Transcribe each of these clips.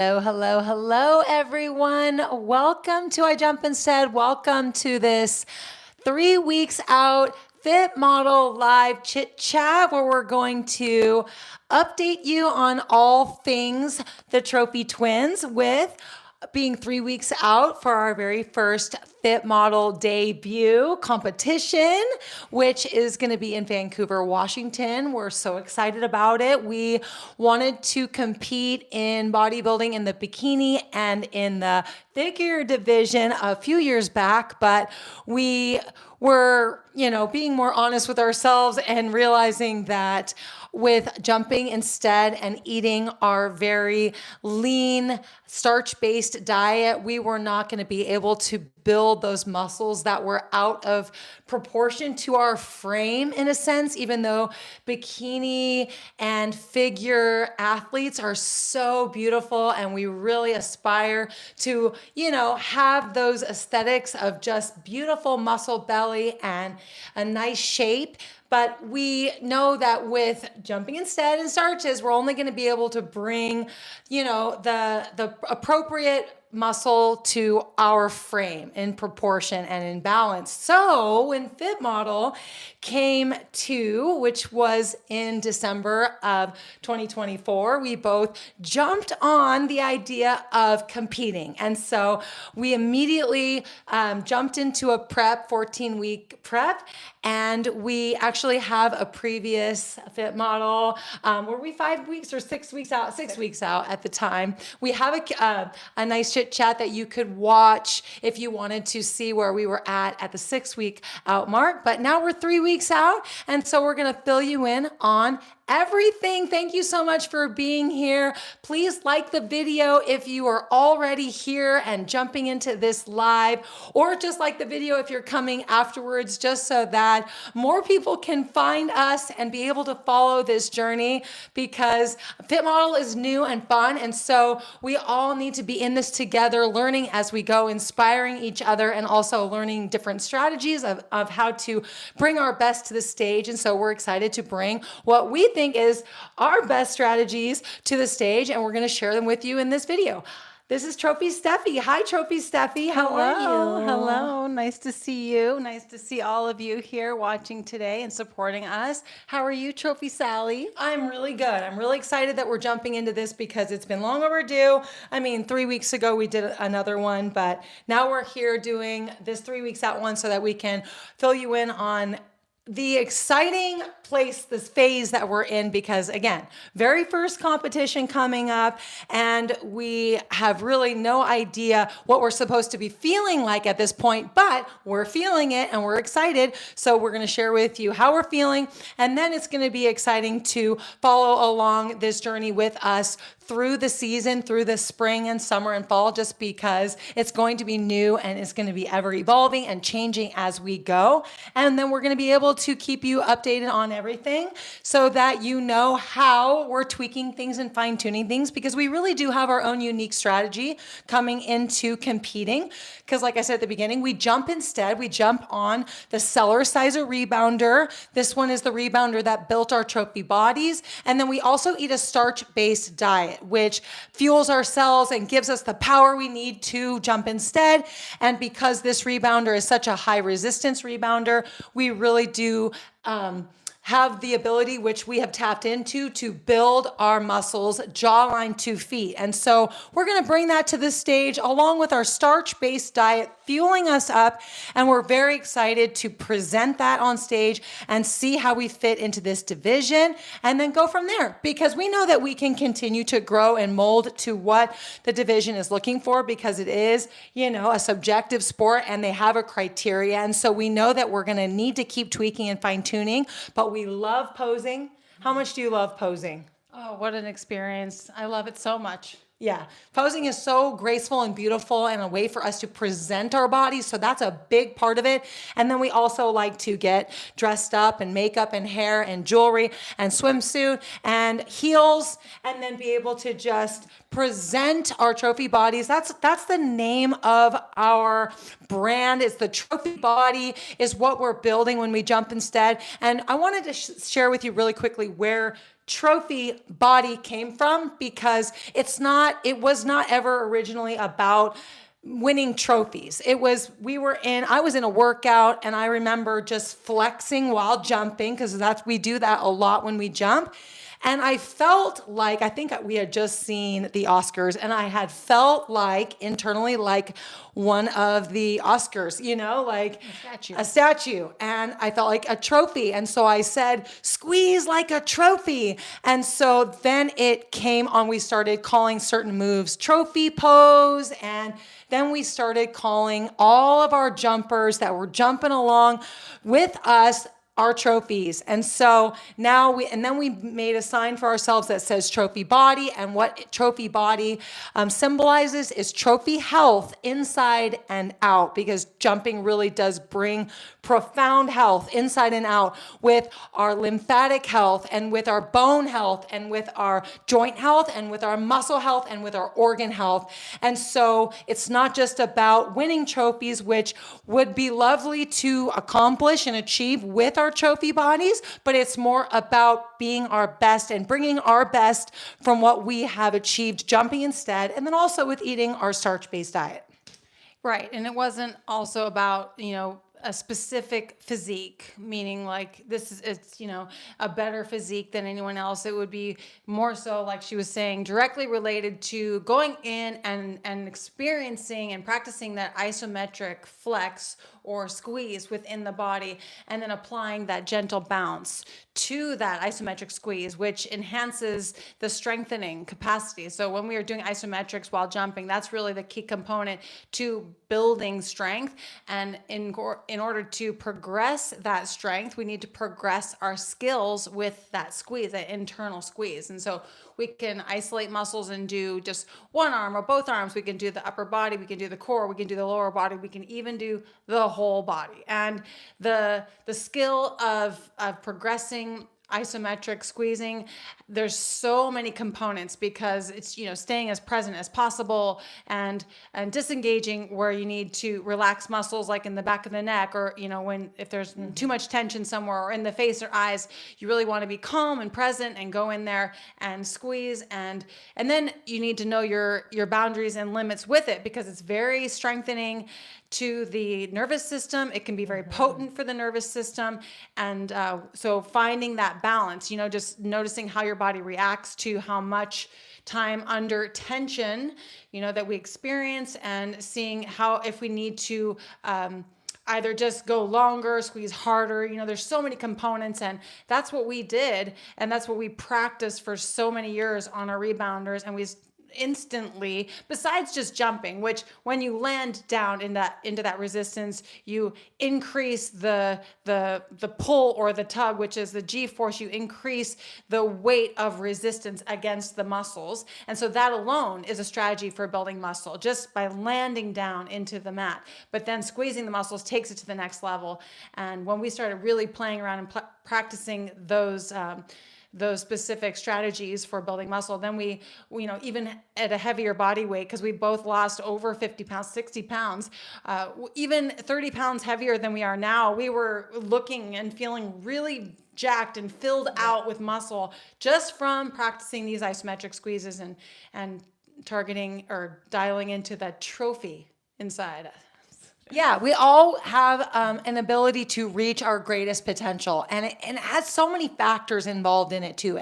Hello, hello, everyone. Welcome to I Jump Instead. Welcome to this 3 weeks out Fit Model Live Chit Chat, where we're going to update you on all things the Trophy Twins, with being 3 weeks out for our very first Fit Model debut competition, which is going to be in Vancouver, Washington. We're so excited about it. We wanted to compete in bodybuilding in the bikini and in the figure division a few years back, but we were, being more honest with ourselves and realizing that with jumping instead and eating our very lean, starch-based diet, we were not going to be able to build those muscles that were out of proportion to our frame, in a sense, even though bikini and figure athletes are so beautiful and we really aspire to, have those aesthetics of just beautiful muscle belly and a nice shape. But we know that with jumping instead and starches, we're only going to be able to bring, the appropriate muscle to our frame in proportion and in balance. So when Fit Model came to, which was in December of 2024, we both jumped on the idea of competing. And so we immediately jumped into a 14-week prep. And we actually have a previous Fit Model. Were we 5 weeks or 6 weeks out? 6 weeks out at the time. We have a nice chit chat that you could watch if you wanted to see where we were at the 6 week out mark. But now we're 3 weeks out. And so we're going to fill you in on everything. Thank you so much for being here. Please like the video if you are already here and jumping into this live, or just like the video if you're coming afterwards, just so that more people can find us and be able to follow this journey, because Fit Model is new and fun. And so we all need to be in this together, learning as we go, inspiring each other, and also learning different strategies of how to bring our best to the stage. And so we're excited to bring what we think is our best strategies to the stage, and we're going to share them with you in this video. This is Trophy Steffi. Hi, Trophy Steffi. How are you? Hello. Nice to see you. Nice to see all of you here watching today and supporting us. How are you, Trophy Sally? I'm really good. I'm really excited that we're jumping into this because it's been long overdue. 3 weeks ago we did another one, but now we're here doing this 3 weeks out one so that we can fill you in on the exciting this phase that we're in, because again, very first competition coming up, and we have really no idea what we're supposed to be feeling like at this point, but we're feeling it and we're excited. So we're going to share with you how we're feeling, and then it's going to be exciting to follow along this journey with us through the season, through the spring and summer and fall, just because it's going to be new and it's going to be ever evolving and changing as we go. And then we're going to be able to keep you updated on everything so that you know how we're tweaking things and fine tuning things, because we really do have our own unique strategy coming into competing. Because like I said at the beginning, we jump on the Seller Sizer Rebounder. This one is the rebounder that built our trophy bodies. And then we also eat a starch-based diet, which fuels our cells and gives us the power we need to jump instead. And because this rebounder is such a high resistance rebounder, we really do have the ability, which we have tapped into, to build our muscles, jawline to feet. And so we're going to bring that to the stage along with our starch-based diet, fueling us up. And we're very excited to present that on stage and see how we fit into this division, and then go from there, because we know that we can continue to grow and mold to what the division is looking for, because it is, a subjective sport and they have a criteria. And so we know that we're going to need to keep tweaking and fine tuning, but we love posing. How much do you love posing? Oh, what an experience. I love it so much. Yeah, posing is so graceful and beautiful and a way for us to present our bodies. So that's a big part of it. And then we also like to get dressed up and makeup and hair and jewelry and swimsuit and heels, and then be able to just present our trophy bodies. That's the name of our brand. It's the trophy body is what we're building when we jump instead. And I wanted to share with you really quickly where trophy body came from, because it was not ever originally about winning trophies. I was in a workout, and I remember just flexing while jumping, because we do that a lot when we jump. And I felt like, I think we had just seen the Oscars, and I had felt like internally like one of the Oscars, like a statue. And I felt like a trophy. And so I said, squeeze like a trophy. And so then it came on, we started calling certain moves trophy pose. And then we started calling all of our jumpers that were jumping along with us our trophies. And so now we made a sign for ourselves that says trophy body. And what trophy body symbolizes is trophy health inside and out, because jumping really does bring profound health inside and out, with our lymphatic health and with our bone health and with our joint health and with our muscle health and with our organ health. And so it's not just about winning trophies, which would be lovely to accomplish and achieve with our trophy bodies, but it's more about being our best and bringing our best from what we have achieved jumping instead, and then also with eating our starch-based diet. Right. And it wasn't also about, a specific physique, meaning like it's a better physique than anyone else. It would be more so, like she was saying, directly related to going in and experiencing and practicing that isometric flex or squeeze within the body, and then applying that gentle bounce to that isometric squeeze, which enhances the strengthening capacity. So when we are doing isometrics while jumping, that's really the key component to building strength. And in order to progress that strength, we need to progress our skills with that squeeze, that internal squeeze. And so we can isolate muscles and do just one arm or both arms. We can do the upper body, we can do the core, we can do the lower body, we can even do the whole body. And the skill of progressing isometric squeezing, there's so many components, because it's staying as present as possible and disengaging where you need to relax muscles, like in the back of the neck, or if there's too much tension somewhere, or in the face or eyes, you really want to be calm and present and go in there and squeeze. And then you need to know your boundaries and limits with it, because it's very strengthening to the nervous system. It can be very potent for the nervous system. And so finding that balance, just noticing how your body reacts to how much time under tension, that we experience, and seeing how, if we need to either just go longer, squeeze harder, there's so many components. And that's what we did. And that's what we practiced for so many years on our rebounders. And we instantly, besides just jumping, which when you land down into that resistance, you increase the pull or the tug, which is the G force. You increase the weight of resistance against the muscles. And so that alone is a strategy for building muscle, just by landing down into the mat. But then squeezing the muscles takes it to the next level. And when we started really playing around and practicing those specific strategies for building muscle, then we even at a heavier body weight, because we both lost over 50 pounds, 60 pounds, even 30 pounds heavier than we are now, we were looking and feeling really jacked and filled out with muscle, just from practicing these isometric squeezes and targeting or dialing into that trophy inside us. Yeah, we all have an ability to reach our greatest potential, and it has so many factors involved in it too.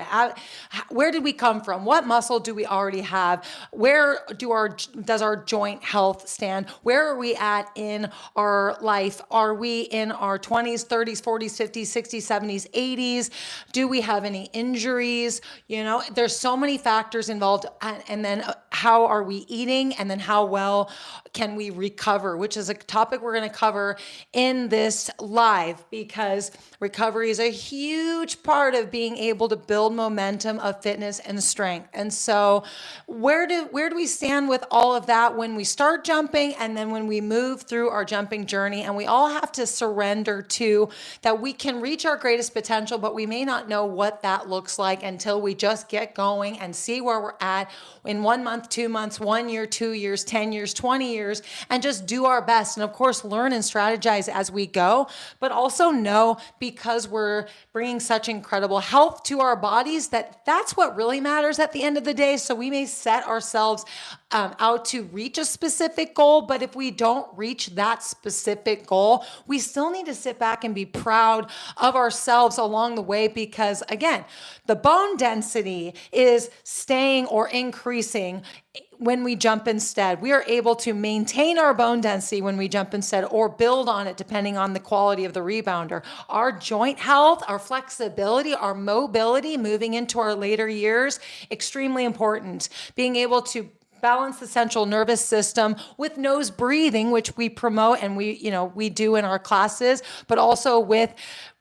Where did we come from? What muscle do we already have? Where does our joint health stand? Where are we at in our life? Are we in our 20s, 30s, 40s, 50s, 60s, 70s, 80s? Do we have any injuries? There's so many factors involved, and then how are we eating? And then how well can we recover, which is a topic we're going to cover in this live, because recovery is a huge part of being able to build momentum of fitness and strength. And so where do we stand with all of that when we start jumping, and then when we move through our jumping journey? And we all have to surrender to that we can reach our greatest potential, but we may not know what that looks like until we just get going and see where we're at in 1 month, 2 months, 1 year, 2 years, 10 years, 20 years, and just do our best and of course learn and strategize as we go, but also know because we're bringing such incredible health to our bodies that that's what really matters at the end of the day. So we may set ourselves out to reach a specific goal, but if we don't reach that specific goal, we still need to sit back and be proud of ourselves along the way, because again, the bone density is staying or increasing when we jump instead. We are able to maintain our bone density when we jump instead, or build on it depending on the quality of the rebounder. Our joint health, our flexibility, our mobility moving into our later years, extremely important. Being able to balance the central nervous system with nose breathing, which we promote and we do in our classes, but also with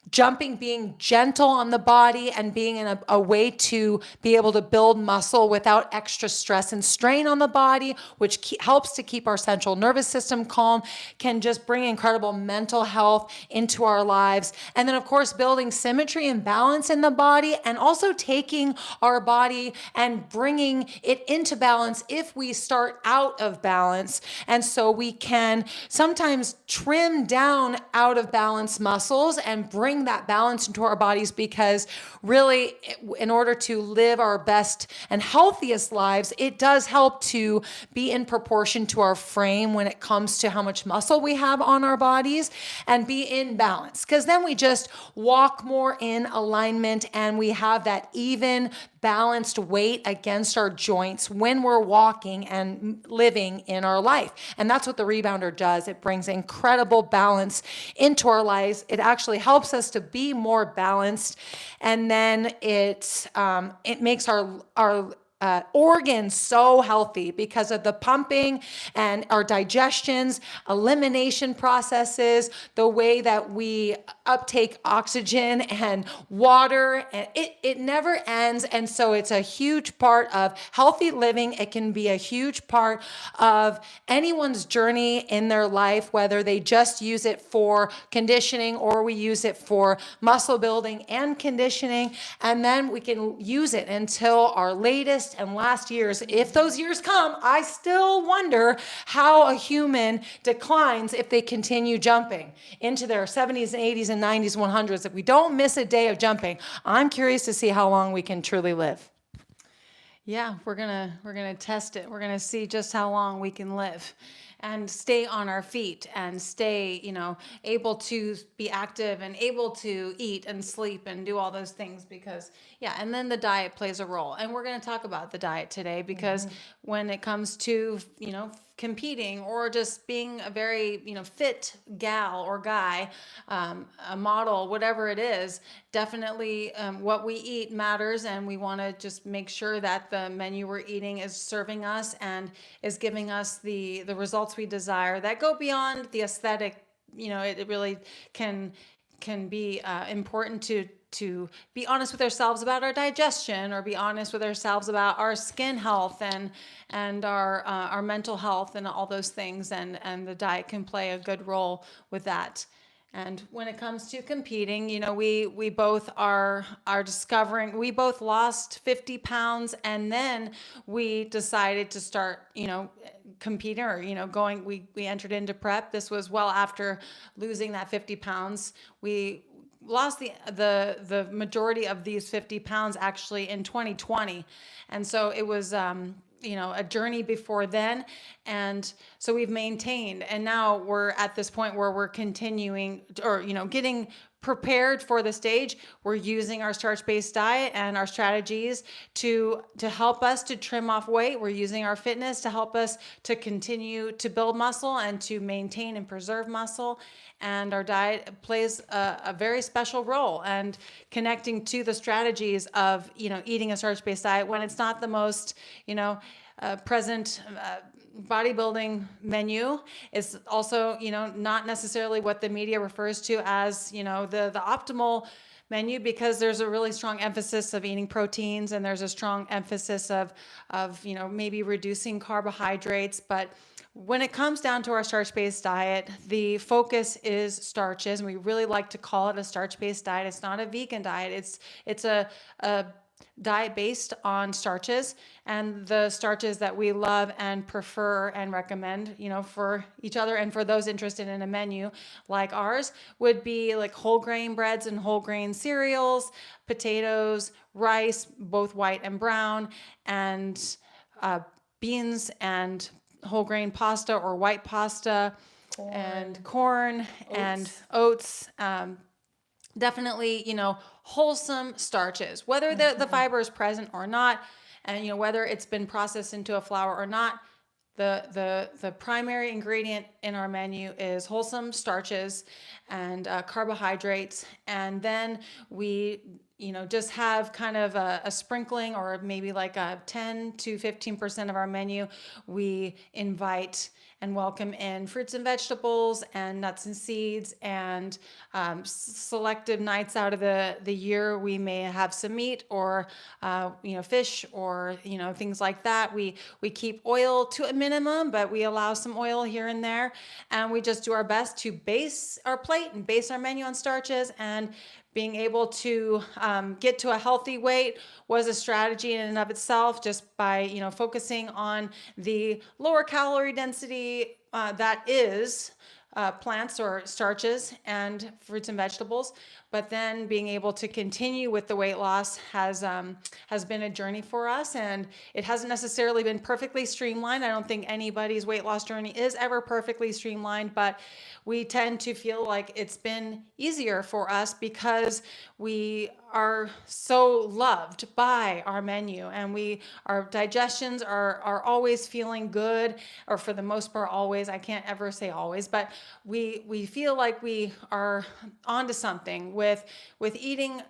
jumping, being gentle on the body and being in a way to be able to build muscle without extra stress and strain on the body, which helps to keep our central nervous system calm, can just bring incredible mental health into our lives. And then of course, building symmetry and balance in the body, and also taking our body and bringing it into balance if we start out of balance. And so we can sometimes trim down out of balance muscles and bring that balance into our bodies, because really, in order to live our best and healthiest lives, it does help to be in proportion to our frame when it comes to how much muscle we have on our bodies, and be in balance, because then we just walk more in alignment and we have that even balanced weight against our joints when we're walking and living in our life. And that's what the rebounder does. It brings incredible balance into our lives. It actually helps us to be more balanced. And then it makes our organs so healthy because of the pumping and our digestions, elimination processes, the way that we uptake oxygen and water, and it never ends. And so it's a huge part of healthy living. It can be a huge part of anyone's journey in their life, whether they just use it for conditioning or we use it for muscle building and conditioning. And then we can use it until our latest and last years. If those years come, I still wonder how a human declines if they continue jumping into their 70s and 80s and 90s, 100s. If we don't miss a day of jumping, I'm curious to see how long we can truly live. Yeah, we're gonna test it. We're gonna see just how long we can live and stay on our feet and stay, able to be active and able to eat and sleep and do all those things, because and then the diet plays a role. And we're going to talk about the diet today, because when it comes to, competing or just being a very, fit gal or guy, a model, whatever it is, definitely what we eat matters. And we want to just make sure that the menu we're eating is serving us and is giving us the results we desire that go beyond the aesthetic. It really can be important to be honest with ourselves about our digestion, or be honest with ourselves about our skin health and our mental health and all those things. And the diet can play a good role with that. And when it comes to competing, we both are discovering, we both lost 50 pounds, and then we decided to start, competing, or, going, we entered into prep. This was well after losing that 50 pounds. We lost the majority of these 50 pounds actually in 2020. And so it was, a journey before then. And so we've maintained, and now we're at this point where we're continuing, or, getting prepared for the stage. We're using our starch-based diet and our strategies to help us to trim off weight. We're using our fitness to help us to continue to build muscle and to maintain and preserve muscle. And our diet plays a very special role, and connecting to the strategies of, eating a starch-based diet when it's not the most, present bodybuilding menu is also, not necessarily what the media refers to as, the optimal menu, because there's a really strong emphasis of eating proteins, and there's a strong emphasis of maybe reducing carbohydrates. But when it comes down to our starch-based diet, the focus is starches, and we really like to call it a starch-based diet. It's not a vegan diet. It's a diet based on starches, and the starches that we love and prefer and recommend, for each other and for those interested in a menu like ours would be like whole grain breads and whole grain cereals, potatoes, rice, both white and brown, and beans and whole grain pasta or white pasta, and corn and oats. Definitely, wholesome starches, whether the fiber is present or not, and whether it's been processed into a flour or not. The primary ingredient in our menu is wholesome starches and carbohydrates, and then we just have kind of a sprinkling, or maybe like a 10 to 15% of our menu. We invite and welcome in fruits and vegetables and nuts and seeds, and selected nights out of the year we may have some meat or fish or things like that. We keep oil to a minimum, but we allow some oil here and there, and we just do our best to base our plate and base our menu on starches. And being able to get to a healthy weight was a strategy in and of itself, just by focusing on the lower calorie density that is plants or starches and fruits and vegetables. But then being able to continue with the weight loss has been a journey for us, and it hasn't necessarily been perfectly streamlined. I don't think anybody's weight loss journey is ever perfectly streamlined, but we tend to feel like it's been easier for us because we are so loved by our menu, and our digestions are always feeling good, or for the most part always. I can't ever say always, but we feel like we are onto something with eating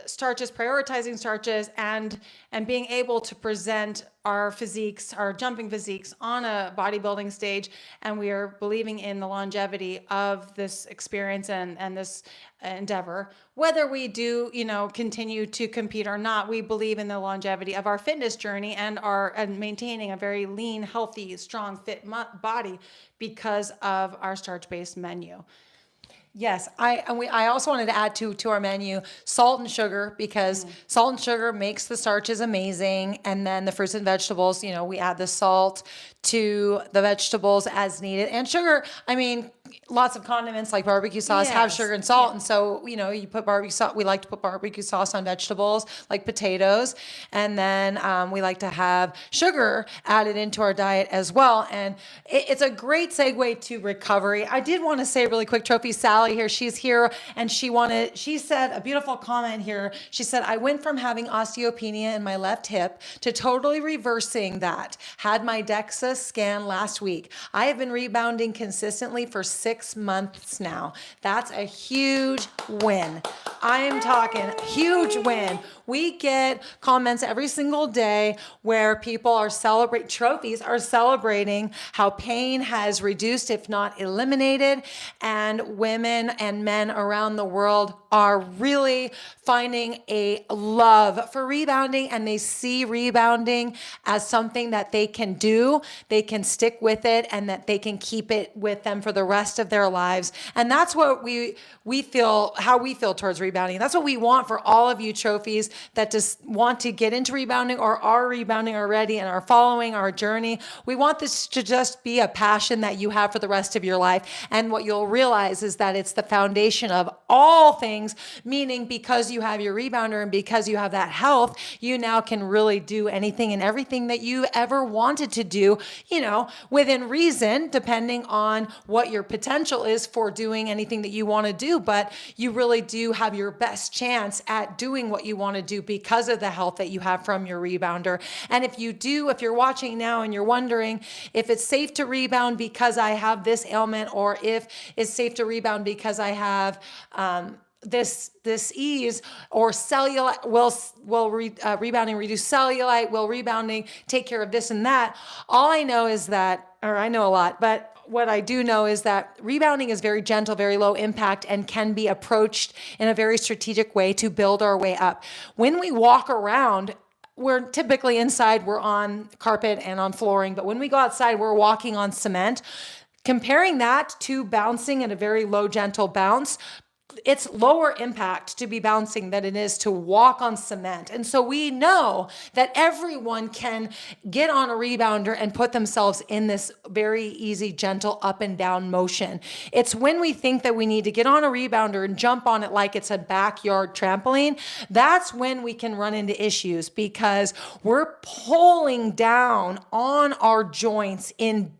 starches, prioritizing starches, and being able to present our physiques, our jumping physiques, on a bodybuilding stage. And we are believing in the longevity of this experience and this endeavor. Whether we do, continue to compete or not, we believe in the longevity of our fitness journey and maintaining a very lean, healthy, strong, fit body because of our starch-based menu. Yes, I also wanted to add to our menu salt and sugar, because salt and sugar makes the starches amazing, and then the fruits and vegetables, we add the salt to the vegetables as needed, and sugar. I mean, lots of condiments like barbecue sauce have sugar and salt, and so you put barbecue sauce. We like to put barbecue sauce on vegetables like potatoes, and then we like to have sugar added into our diet as well. And it's a great segue to recovery. I did want to say really quick, Trophy Sally here, she's here, and she said a beautiful comment here. She said, I went from having osteopenia in my left hip to totally reversing that. Had my DEXA scan last week. I have been rebounding consistently for 6 months now. That's a huge win. I'm talking huge win. We get comments every single day where people are trophies are celebrating how pain has reduced, if not eliminated, and women and men around the world are really finding a love for rebounding, and they see rebounding as something that they can do, they can stick with it, and that they can keep it with them for the rest of their lives. And that's what we feel, how we feel towards rebounding. That's what we want for all of you trophies that just want to get into rebounding or are rebounding already and are following our journey. We want this to just be a passion that you have for the rest of your life. And what you'll realize is that it's the foundation of all things, meaning because you have your rebounder and because you have that health, you now can really do anything and everything that you ever wanted to do, within reason, depending on what your potential is for doing anything that you want to do. But you really do have your best chance at doing what you want to do because of the health that you have from your rebounder. And if you're watching now and you're wondering if it's safe to rebound because I have this ailment, or if it's safe to rebound because I have this ease, or cellulite, rebounding reduce cellulite, will rebounding take care of this and that. All I know is that, or I know a lot, but what I do know is that rebounding is very gentle, very low impact, and can be approached in a very strategic way to build our way up. When we walk around, we're typically inside, we're on carpet and on flooring, but when we go outside, we're walking on cement. Comparing that to bouncing at a very low, gentle bounce, it's lower impact to be bouncing than it is to walk on cement. And so we know that everyone can get on a rebounder and put themselves in this very easy, gentle up and down motion. It's when we think that we need to get on a rebounder and jump on it like it's a backyard trampoline, that's when we can run into issues, because we're pulling down on our joints in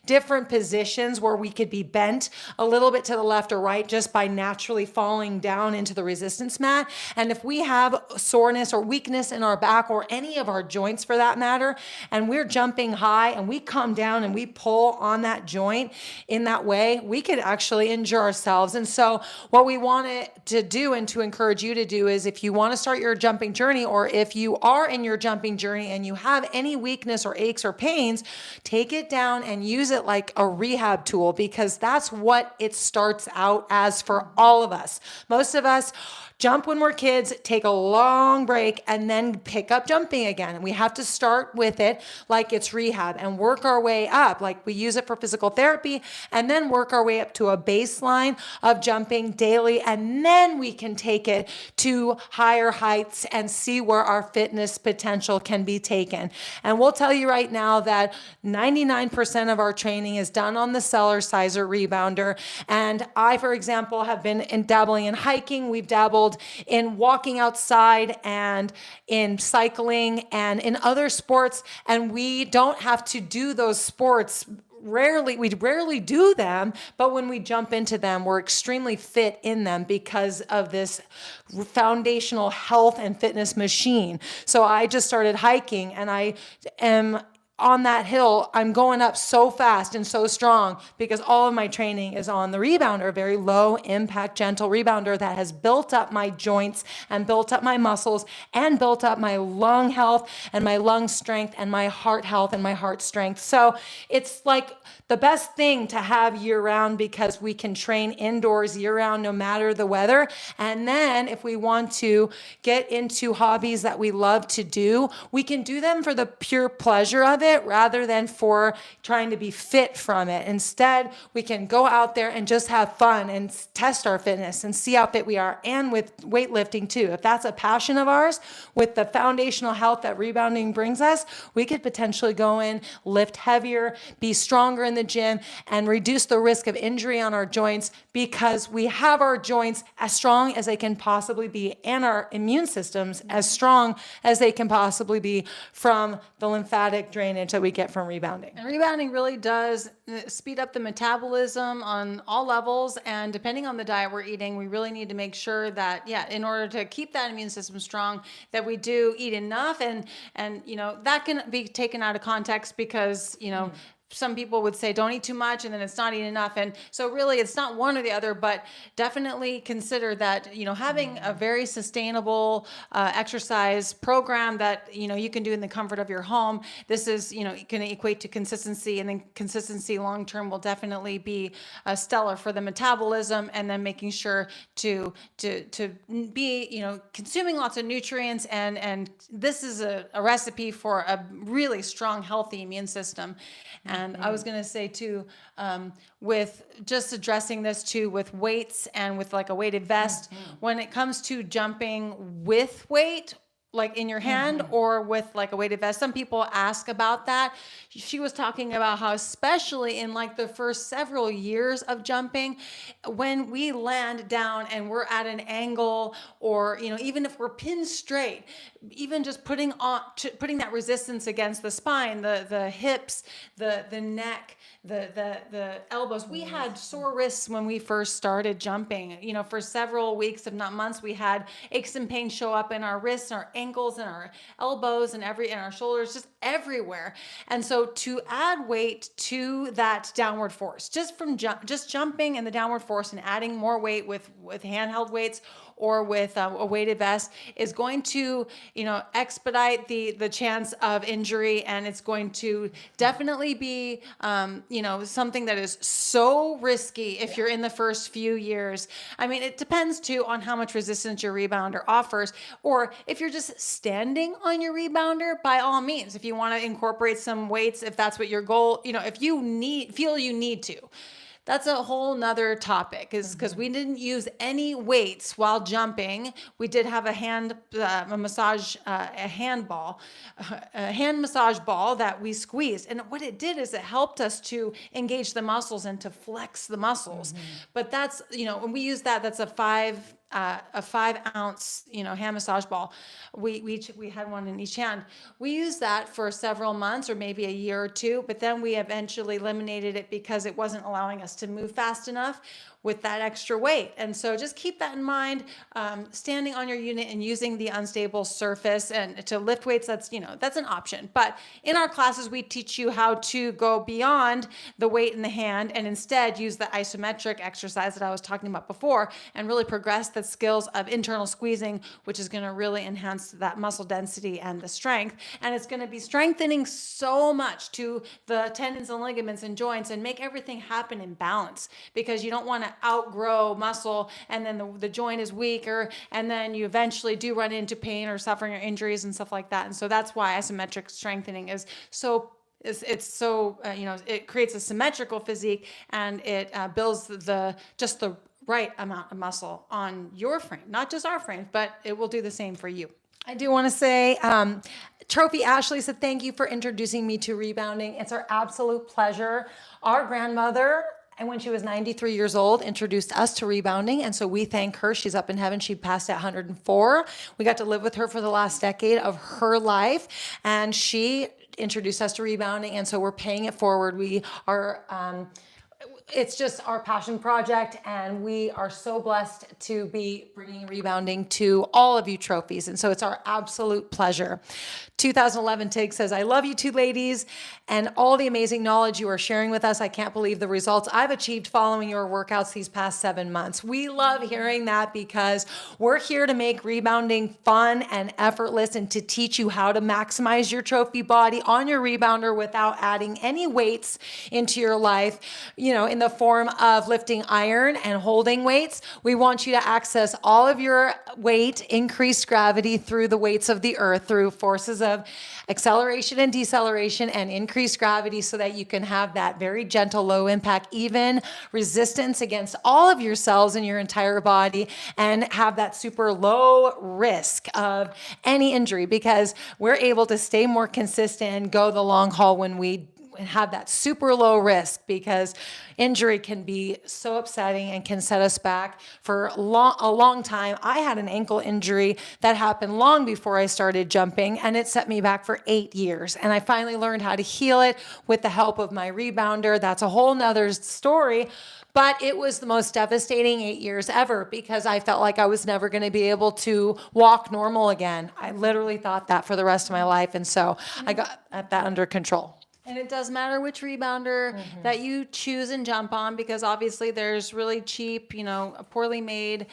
different positions where we could be bent a little bit to the left or right just by naturally falling down into the resistance mat. And if we have soreness or weakness in our back or any of our joints for that matter, and we're jumping high and we come down and we pull on that joint in that way, we could actually injure ourselves. And so what we want to do and to encourage you to do is, if you want to start your jumping journey, or if you are in your jumping journey and you have any weakness or aches or pains, take it down and use it like a rehab tool, because that's what it starts out as for all of us. Most of us jump when we're kids, take a long break, and then pick up jumping again. And we have to start with it like it's rehab and work our way up. Like we use it for physical therapy, and then work our way up to a baseline of jumping daily. And then we can take it to higher heights and see where our fitness potential can be taken. And we'll tell you right now that 99% of our training is done on the Cellar Sizer rebounder. And I, for example, have been dabbling in hiking. We've dabbled in walking outside and in cycling and in other sports. And we don't have to do those sports. We rarely do them, but when we jump into them, we're extremely fit in them because of this foundational health and fitness machine. So I just started hiking, and I am on that hill, I'm going up so fast and so strong because all of my training is on the rebounder, a very low impact, gentle rebounder that has built up my joints and built up my muscles and built up my lung health and my lung strength and my heart health and my heart strength. So it's like the best thing to have year round, because we can train indoors year round no matter the weather. And then if we want to get into hobbies that we love to do, we can do them for the pure pleasure of it rather than for trying to be fit from it. Instead, we can go out there and just have fun and test our fitness and see how fit we are, and with weightlifting too. If that's a passion of ours, with the foundational health that rebounding brings us, we could potentially go in, lift heavier, be stronger in the gym, and reduce the risk of injury on our joints, because we have our joints as strong as they can possibly be and our immune systems as strong as they can possibly be from the lymphatic drainage that we get from rebounding. And rebounding really does speed up the metabolism on all levels. And depending on the diet we're eating, we really need to make sure that, in order to keep that immune system strong, that we do eat enough. And that can be taken out of context because, some people would say don't eat too much and then it's not eating enough. And so really it's not one or the other, but definitely consider that, having a very sustainable exercise program that, you can do in the comfort of your home. This is, going to equate to consistency, and then consistency long-term will definitely be stellar for the metabolism, and then making sure to be, consuming lots of nutrients. And this is a recipe for a really strong, healthy immune system. And I was going to say too, with just addressing this too, with weights and with like a weighted vest, when it comes to jumping with weight, like in your hand or with like a weighted vest. Some people ask about that. She was talking about how, especially in like the first several years of jumping, when we land down and we're at an angle, or, even if we're pinned straight, even just putting that resistance against the spine, the hips, the neck, the elbows. We had sore wrists when we first started jumping. For several weeks, if not months, we had aches and pains show up in our wrists, and our ankles, and our elbows, and our shoulders, just everywhere. And so to add weight to that downward force, just from jumping and the downward force, and adding more weight with handheld weights or with a weighted vest, is going to, expedite the chance of injury. And it's going to definitely be, something that is so risky if you're in the first few years. I mean, it depends too on how much resistance your rebounder offers, or if you're just standing on your rebounder, by all means, if you want to incorporate some weights, if that's what your goal, if you feel you need to. that's a whole nother topic, is because we didn't use any weights while jumping. We did have a hand massage ball that we squeezed, and what it did is it helped us to engage the muscles and to flex the muscles. But that's, when we use that, that's a 5 ounce, hand massage ball. We had one in each hand. We used that for several months or maybe a year or two, but then we eventually eliminated it because it wasn't allowing us to move fast enough with that extra weight. And so just keep that in mind. Standing on your unit and using the unstable surface and to lift weights, that's an option. But in our classes, we teach you how to go beyond the weight in the hand and instead use the isometric exercise that I was talking about before and really progress the skills of internal squeezing, which is going to really enhance that muscle density and the strength. And it's going to be strengthening so much to the tendons and ligaments and joints and make everything happen in balance, because you don't want to outgrow muscle and then the joint is weaker and then you eventually do run into pain or suffering or injuries and stuff like that. And so that's why isometric strengthening is so it creates a symmetrical physique, and it builds the right amount of muscle on your frame, not just our frame, but it will do the same for you. I do want to say, Trophy Ashley said, thank you for introducing me to rebounding. It's our absolute pleasure. Our grandmother, and when she was 93 years old, introduced us to rebounding. And so we thank her. She's up in heaven. She passed at 104. We got to live with her for the last decade of her life. And she introduced us to rebounding. And so we're paying it forward. We are, it's just our passion project, and we are so blessed to be bringing rebounding to all of you trophies. And so it's our absolute pleasure. 2011 Tig says, I love you two ladies and all the amazing knowledge you are sharing with us. I can't believe the results I've achieved following your workouts these past 7 months. We love hearing that because we're here to make rebounding fun and effortless and to teach you how to maximize your trophy body on your rebounder without adding any weights into your life, in the form of lifting iron and holding weights. We want you to access all of your weight, increased gravity through the weights of the earth, through forces of acceleration and deceleration and increased gravity, so that you can have that very gentle, low impact, even resistance against all of your cells in your entire body, and have that super low risk of any injury, because we're able to stay more consistent and go the long haul when we have that super low risk, because injury can be so upsetting and can set us back for a long time. I had an ankle injury that happened long before I started jumping, and it set me back for 8 years. And I finally learned how to heal it with the help of my rebounder. That's a whole nother story. But it was the most devastating 8 years ever, because I felt like I was never going to be able to walk normal again. I literally thought that for the rest of my life. And so I got that under control. And it does matter which rebounder that you choose and jump on, because obviously there's really cheap, poorly made,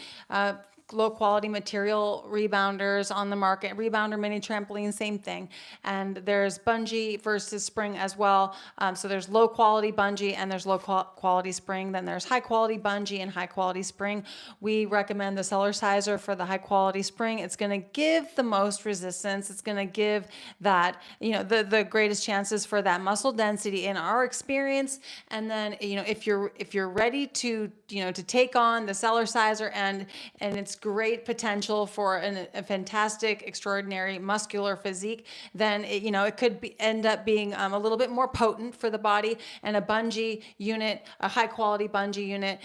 low quality material rebounders on the market. Rebounder, mini trampoline, same thing. And there's bungee versus spring as well. So there's low quality bungee and there's low quality spring. Then there's high quality bungee and high quality spring. We recommend the Cellerciser for the high quality spring. It's going to give the most resistance. It's going to give that, the greatest chances for that muscle density in our experience. And then, if you're ready to take on the Cellerciser and its great potential for a fantastic, extraordinary muscular physique, then it could end up being a little bit more potent for the body. And a bungee unit, a high quality bungee unit,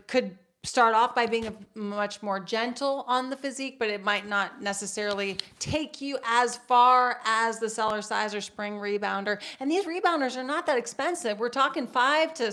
could start off by being much more gentle on the physique, but it might not necessarily take you as far as the Cellerciser spring rebounder. And these rebounders are not that expensive. We're talking $500 to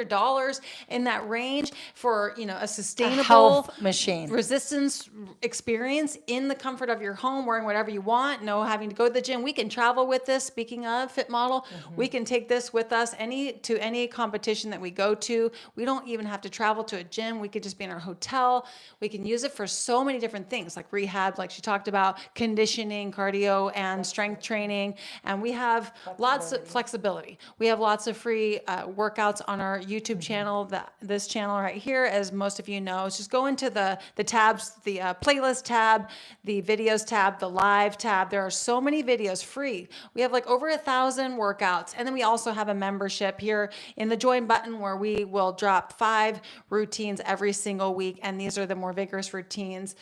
$800 in that range for a sustainable health machine resistance experience in the comfort of your home, wearing whatever you want, no having to go to the gym. We can travel with this. Speaking of Fit Model, we can take this with us to any competition that we go to. We don't even have to travel to a gym. We We could just be in our hotel. We can use it for so many different things, like rehab, like she talked about, conditioning, cardio, and strength training. And we have lots of flexibility. We have lots of free workouts on our YouTube channel, this channel right here, as most of you know. Just go into the tabs, the playlist tab, the videos tab, the live tab. There are so many videos free. We have like over 1,000 workouts. And then we also have a membership here in the join button where we will drop 5 routines every single week. And these are the more vigorous routines.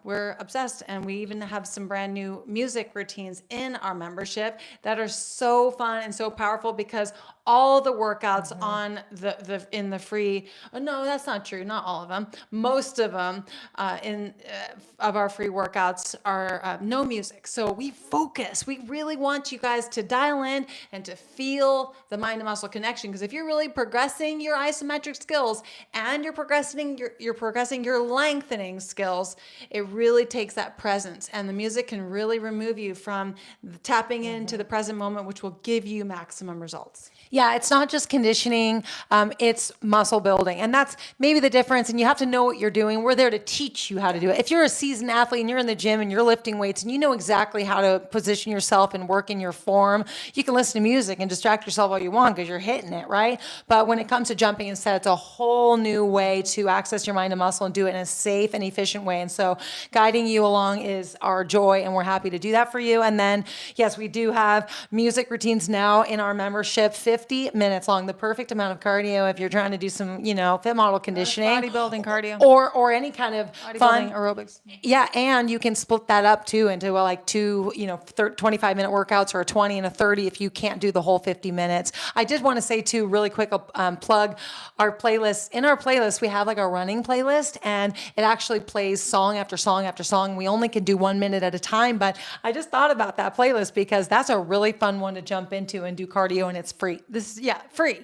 We're obsessed. And we even have some brand new music routines in our membership that are so fun and so powerful, because all the workouts on in the free, oh, no, that's not true. Not all of them. Most of them of our free workouts are no music. So we focus. We really want you guys to dial in and to feel the mind to muscle connection. Because if you're really progressing your isometric skills and you're progressing your lengthening skills, it really takes that presence. And the music can really remove you from tapping into the present moment, which will give you maximum results. Yeah, it's not just conditioning, it's muscle building. And that's maybe the difference. And you have to know what you're doing. We're there to teach you how to do it. If you're a seasoned athlete and you're in the gym and you're lifting weights and you know exactly how to position yourself and work in your form, you can listen to music and distract yourself all you want because you're hitting it, right? But when it comes to jumping instead, it's a whole new way to access your mind and muscle and do it in a safe and efficient way. And so guiding you along is our joy, and we're happy to do that for you. And then, yes, we do have music routines now in our membership, 50 minutes long, the perfect amount of cardio if you're trying to do some, fit model conditioning, bodybuilding cardio, or any kind of fun aerobics. Yeah, and you can split that up too into like 2, 25-minute workouts, or a 20 and a 30 if you can't do the whole 50 minutes. I did want to say too, really quick, plug our playlist. In our playlist, we have like a running playlist, and it actually plays song after song after song. We only can do 1 minute at a time, but I just thought about that playlist because that's a really fun one to jump into and do cardio, and it's free. Free.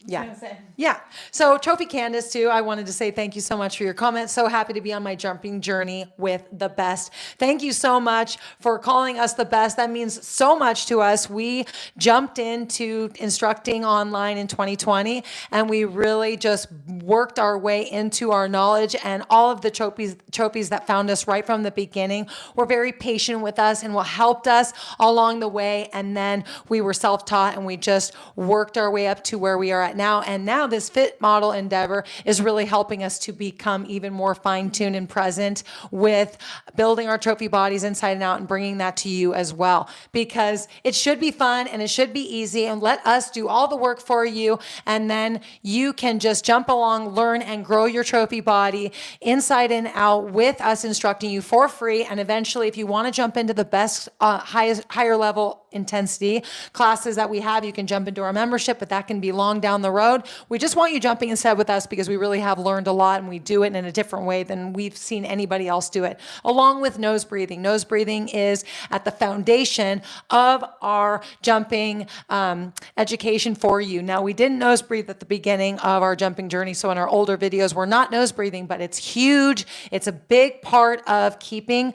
Yeah. Yeah. So Trophy Candace too, I wanted to say thank you so much for your comments. So happy to be on my jumping journey with the best. Thank you so much for calling us the best. That means so much to us. We jumped into instructing online in 2020, and we really just worked our way into our knowledge, and all of the trophies that found us right from the beginning were very patient with us and helped us along the way. And then we were self-taught, and we just worked our way up to where we are at now. And now this fit model endeavor is really helping us to become even more fine-tuned and present with building our trophy bodies inside and out, and bringing that to you as well, because it should be fun and it should be easy, and let us do all the work for you. And then you can just jump along, learn, and grow your trophy body inside and out with us instructing you for free. And eventually, if you want to jump into the best, higher level intensity classes that we have, you can jump into our membership, but that can be long down the road. We just want you jumping instead with us because we really have learned a lot, and we do it in a different way than we've seen anybody else do it. Along with nose breathing. Nose breathing is at the foundation of our jumping education for you. Now, we didn't nose breathe at the beginning of our jumping journey, so in our older videos, we're not nose breathing, but it's huge. It's a big part of keeping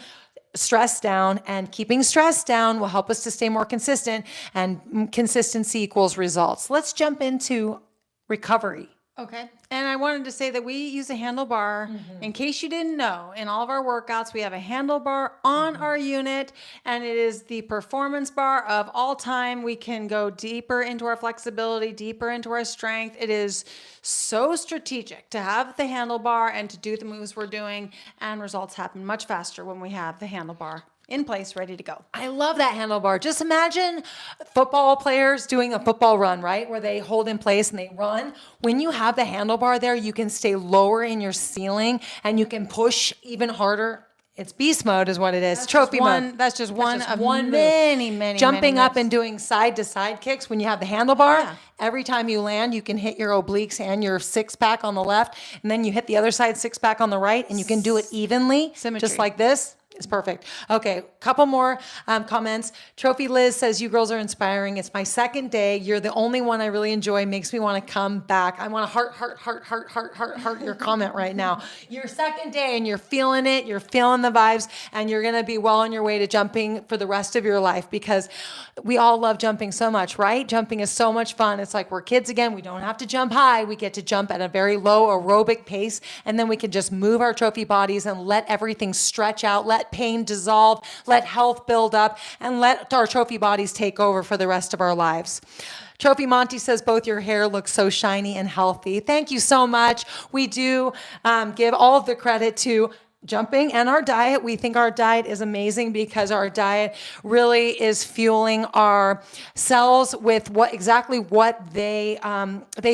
stress down, and keeping stress down will help us to stay more consistent, and consistency equals results. Let's jump into recovery. Okay. And I wanted to say that we use a handlebar. In case you didn't know, in all of our workouts, we have a handlebar on our unit, and it is the performance bar of all time. We can go deeper into our flexibility, deeper into our strength. It is so strategic to have the handlebar and to do the moves we're doing, and results happen much faster when we have the handlebar in place, ready to go. I love that handlebar. Just imagine football players doing a football run, right? Where they hold in place and they run. When you have the handlebar there, you can stay lower in your ceiling, and you can push even harder. It's beast mode is what it is. Trophy mode. That's just one of move. many Jumping many up and doing side to side kicks when you have the handlebar. Every time you land, you can hit your obliques and your six pack on the left, and then you hit the other side six pack on the right, and you can do it evenly. Symmetry. Just like this. It's perfect. Okay, couple more comments. Trophy Liz says, you girls are inspiring. It's my second day. You're the only one I really enjoy. Makes me want to come back. I want to heart your comment right now. Your second day and you're feeling it. You're feeling the vibes and you're going to be well on your way to jumping for the rest of your life because we all love jumping so much, right? Jumping is so much fun. It's like we're kids again. We don't have to jump high. We get to jump at a very low aerobic pace and then we can just move our trophy bodies and let everything stretch out, let pain dissolve, let health build up, and let our trophy bodies take over for the rest of our lives. Trophy Monty says, both your hair looks so shiny and healthy. Thank you so much. We do give all of the credit to jumping and our diet. We think our diet is amazing because our diet really is fueling our cells with exactly what they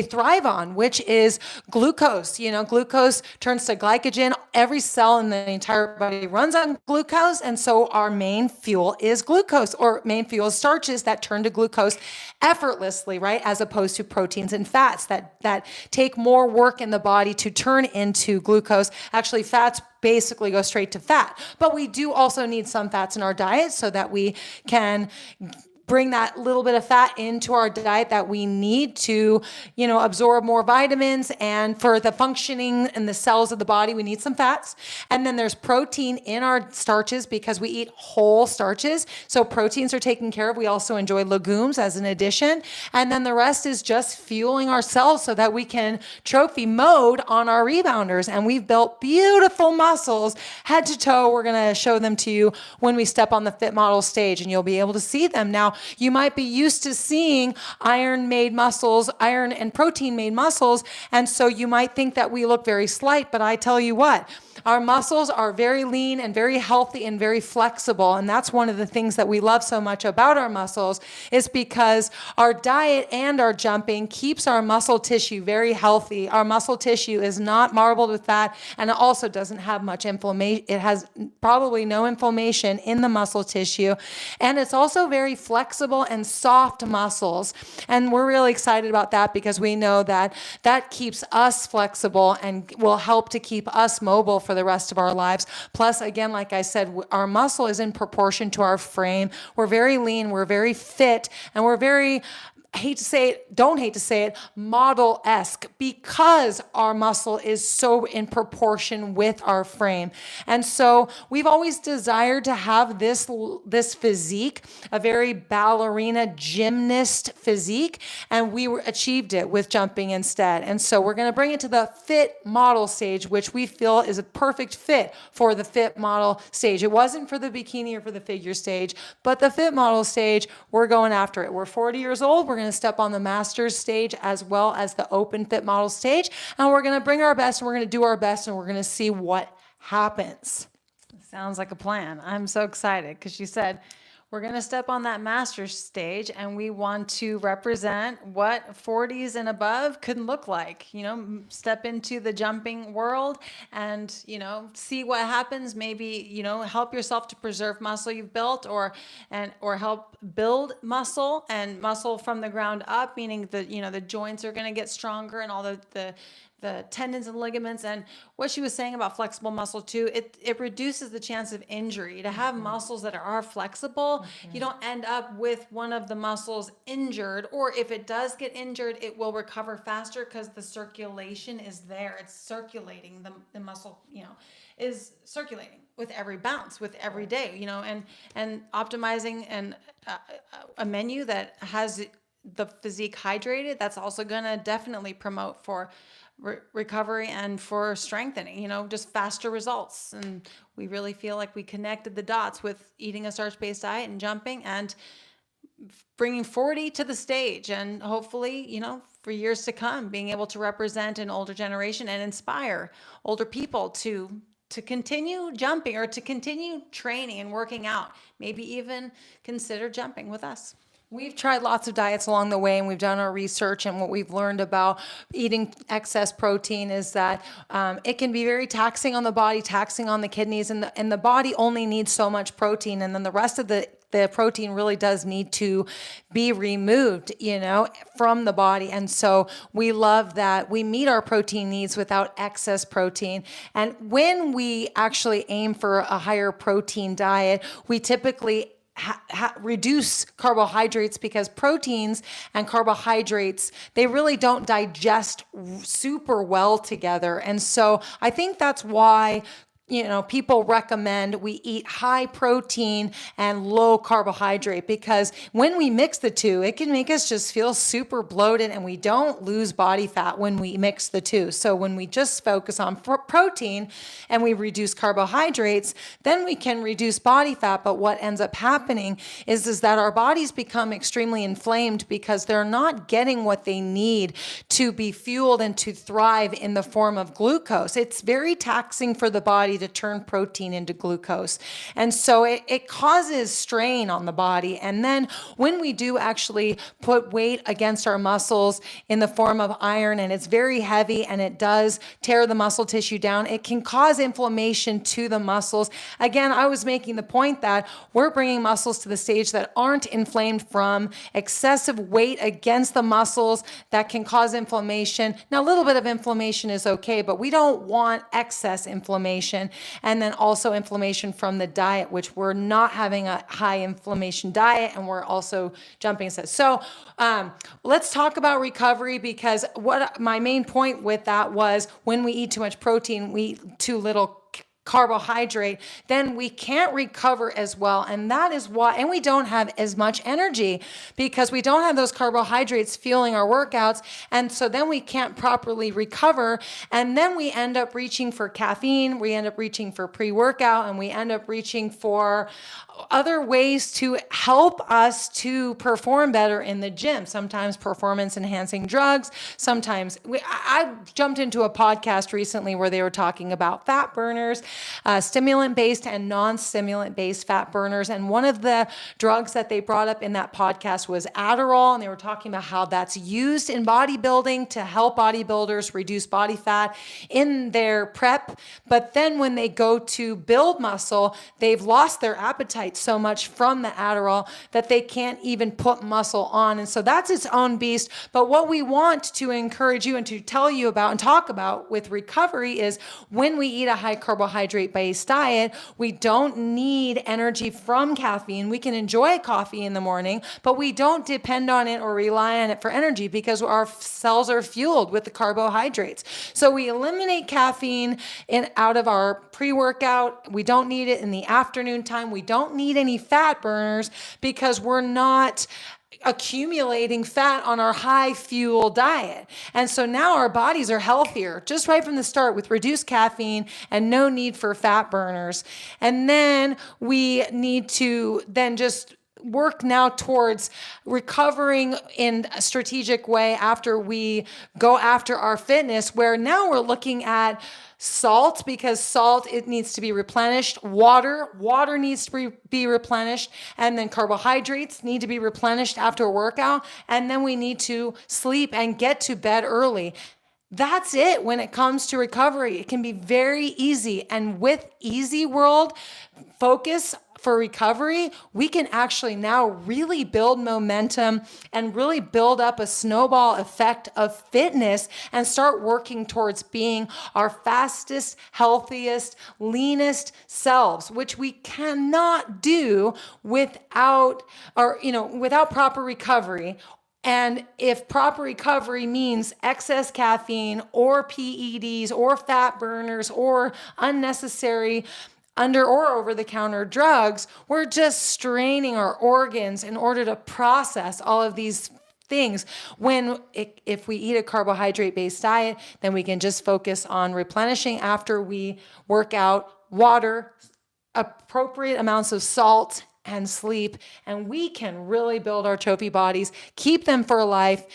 thrive on, which is glucose. You know, glucose turns to glycogen. Every cell in the entire body runs on glucose, and so our main fuel is glucose, or main fuel is starches that turn to glucose effortlessly, right? As opposed to proteins and fats that take more work in the body to turn into glucose. Actually, fats basically go straight to fat. But we do also need some fats in our diet so that we can bring that little bit of fat into our diet that we need to, absorb more vitamins, and for the functioning and the cells of the body, we need some fats. And then there's protein in our starches because we eat whole starches. So proteins are taken care of. We also enjoy legumes as an addition. And then the rest is just fueling our cells so that we can trophy mode on our rebounders. And we've built beautiful muscles head to toe. We're going to show them to you when we step on the Fit Model stage, and you'll be able to see them. Now, you might be used to seeing iron-made muscles, iron and protein-made muscles, and so you might think that we look very slight, but I tell you what, our muscles are very lean and very healthy and very flexible, and that's one of the things that we love so much about our muscles is because our diet and our jumping keeps our muscle tissue very healthy. Our muscle tissue is not marbled with fat, and it also doesn't have much inflammation. It has probably no inflammation in the muscle tissue, and it's also very flexible and soft muscles, and we're really excited about that because we know that that keeps us flexible and will help to keep us mobile for the rest of our lives. Plus, again, like I said, our muscle is in proportion to our frame. We're very lean, we're very fit, and we're very, don't hate to say it, model-esque because our muscle is so in proportion with our frame. And so we've always desired to have this physique, a very ballerina gymnast physique, and we achieved it with jumping instead. And so we're going to bring it to the Fit Model stage, which we feel is a perfect fit for the Fit Model stage. It wasn't for the bikini or for the figure stage, but the Fit Model stage, we're going after it. We're 40 years old. We're going to step on the Masters stage as well as the Open Fit Model stage, and we're going to bring our best, and we're going to do our best, and we're going to see what happens. Sounds like a plan. I'm so excited because she said we're going to step on that Masters stage and we want to represent what 40s and above could look like. Step into the jumping world and, see what happens. Maybe, help yourself to preserve muscle you've built or help build muscle and muscle from the ground up, meaning that, the joints are going to get stronger and all the tendons and ligaments. And what she was saying about flexible muscle too, it reduces the chance of injury. To have muscles that are flexible, you don't end up with one of the muscles injured, or if it does get injured, it will recover faster because the circulation is there. It's circulating. The muscle, is circulating with every bounce, with every day, and optimizing and a menu that has the physique hydrated, that's also going to definitely promote for recovery and for strengthening, just faster results. And we really feel like we connected the dots with eating a starch-based diet and jumping and bringing 40 to the stage, and hopefully, for years to come, being able to represent an older generation and inspire older people to continue jumping or to continue training and working out, maybe even consider jumping with us. We've tried lots of diets along the way, and we've done our research, and what we've learned about eating excess protein is that it can be very taxing on the body, taxing on the kidneys, and the body only needs so much protein, and then the rest of the the protein really does need to be removed, from the body. And so we love that we meet our protein needs without excess protein. And when we actually aim for a higher protein diet, we typically reduce carbohydrates, because proteins and carbohydrates, they really don't digest super well together. And so I think that's why people recommend we eat high protein and low carbohydrate, because when we mix the two, it can make us just feel super bloated, and we don't lose body fat when we mix the two. So when we just focus on protein and we reduce carbohydrates, then we can reduce body fat. But what ends up happening is that our bodies become extremely inflamed, because they're not getting what they need to be fueled and to thrive in the form of glucose. It's very taxing for the body to turn protein into glucose. And so it causes strain on the body. And then when we do actually put weight against our muscles in the form of iron, and it's very heavy and it does tear the muscle tissue down, it can cause inflammation to the muscles. Again, I was making the point that we're bringing muscles to the stage that aren't inflamed from excessive weight against the muscles that can cause inflammation. Now, a little bit of inflammation is okay, but we don't want excess inflammation. And then also inflammation from the diet, which we're not having a high inflammation diet, and we're also jumping. So let's talk about recovery, because what my main point with that was, when we eat too much protein, we eat too little carbohydrate, then we can't recover as well. And that is why, and we don't have as much energy, because we don't have those carbohydrates fueling our workouts. And so then we can't properly recover. And then we end up reaching for caffeine, we end up reaching for pre-workout, and we end up reaching for other ways to help us to perform better in the gym. Sometimes performance enhancing drugs. Sometimes I jumped into a podcast recently where they were talking about fat burners, stimulant based and non-stimulant based fat burners. And one of the drugs that they brought up in that podcast was Adderall. And they were talking about how that's used in bodybuilding to help bodybuilders reduce body fat in their prep. But then when they go to build muscle, they've lost their appetite so much from the Adderall that they can't even put muscle on. And so that's its own beast. But what we want to encourage you and to tell you about and talk about with recovery is, when we eat a high carbohydrate based diet, we don't need energy from caffeine. We can enjoy coffee in the morning, but we don't depend on it or rely on it for energy, because our cells are fueled with the carbohydrates. So we eliminate caffeine out of our pre-workout. We don't need it in the afternoon time. We don't need any fat burners, because we're not accumulating fat on our high fuel diet. And so now our bodies are healthier just right from the start, with reduced caffeine and no need for fat burners. And then we need to then just work now towards recovering in a strategic way after we go after our fitness, where now we're looking at salt, because salt, it needs to be replenished. Water needs to be replenished. And then carbohydrates need to be replenished after a workout. And then we need to sleep and get to bed early. That's it when it comes to recovery. It can be very easy. And with Easy World Focus for recovery, we can actually now really build momentum and really build up a snowball effect of fitness and start working towards being our fastest, healthiest, leanest selves, which we cannot do without proper recovery. And if proper recovery means excess caffeine or PEDs or fat burners or unnecessary under or over-the-counter drugs, we're just straining our organs in order to process all of these things. If we eat a carbohydrate-based diet, then we can just focus on replenishing after we work out, water, appropriate amounts of salt, and sleep, and we can really build our trophy bodies, keep them for life,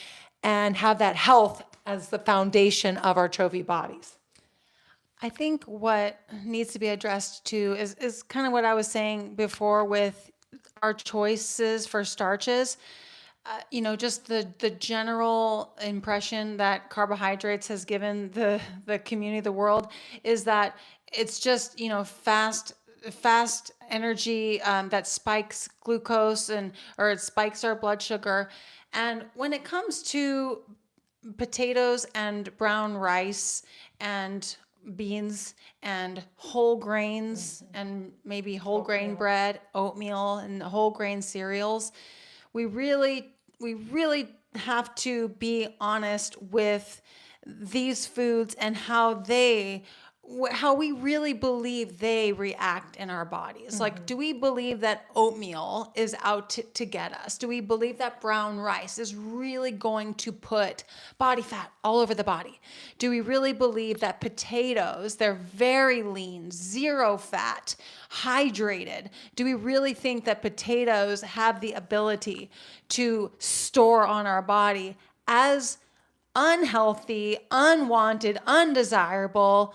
and have that health as the foundation of our trophy bodies. I think what needs to be addressed too is kind of what I was saying before with our choices for starches. Just the general impression that carbohydrates has given the community, the world, is that it's just, fast fast energy that spikes glucose or it spikes our blood sugar. And when it comes to potatoes and brown rice and beans and whole grains and maybe whole grain bread, oatmeal and whole grain cereals, we really have to be honest with these foods and how we really believe they react in our bodies. Like, do we believe that oatmeal is out to get us? Do we believe that brown rice is really going to put body fat all over the body? Do we really believe that potatoes, they're very lean, zero fat, hydrated? Do we really think that potatoes have the ability to store on our body as unhealthy, unwanted, undesirable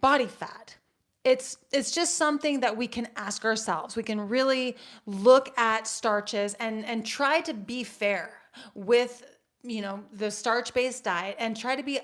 body fat? It's just something that we can ask ourselves. We can really look at starches and try to be fair with the starch-based diet and try to be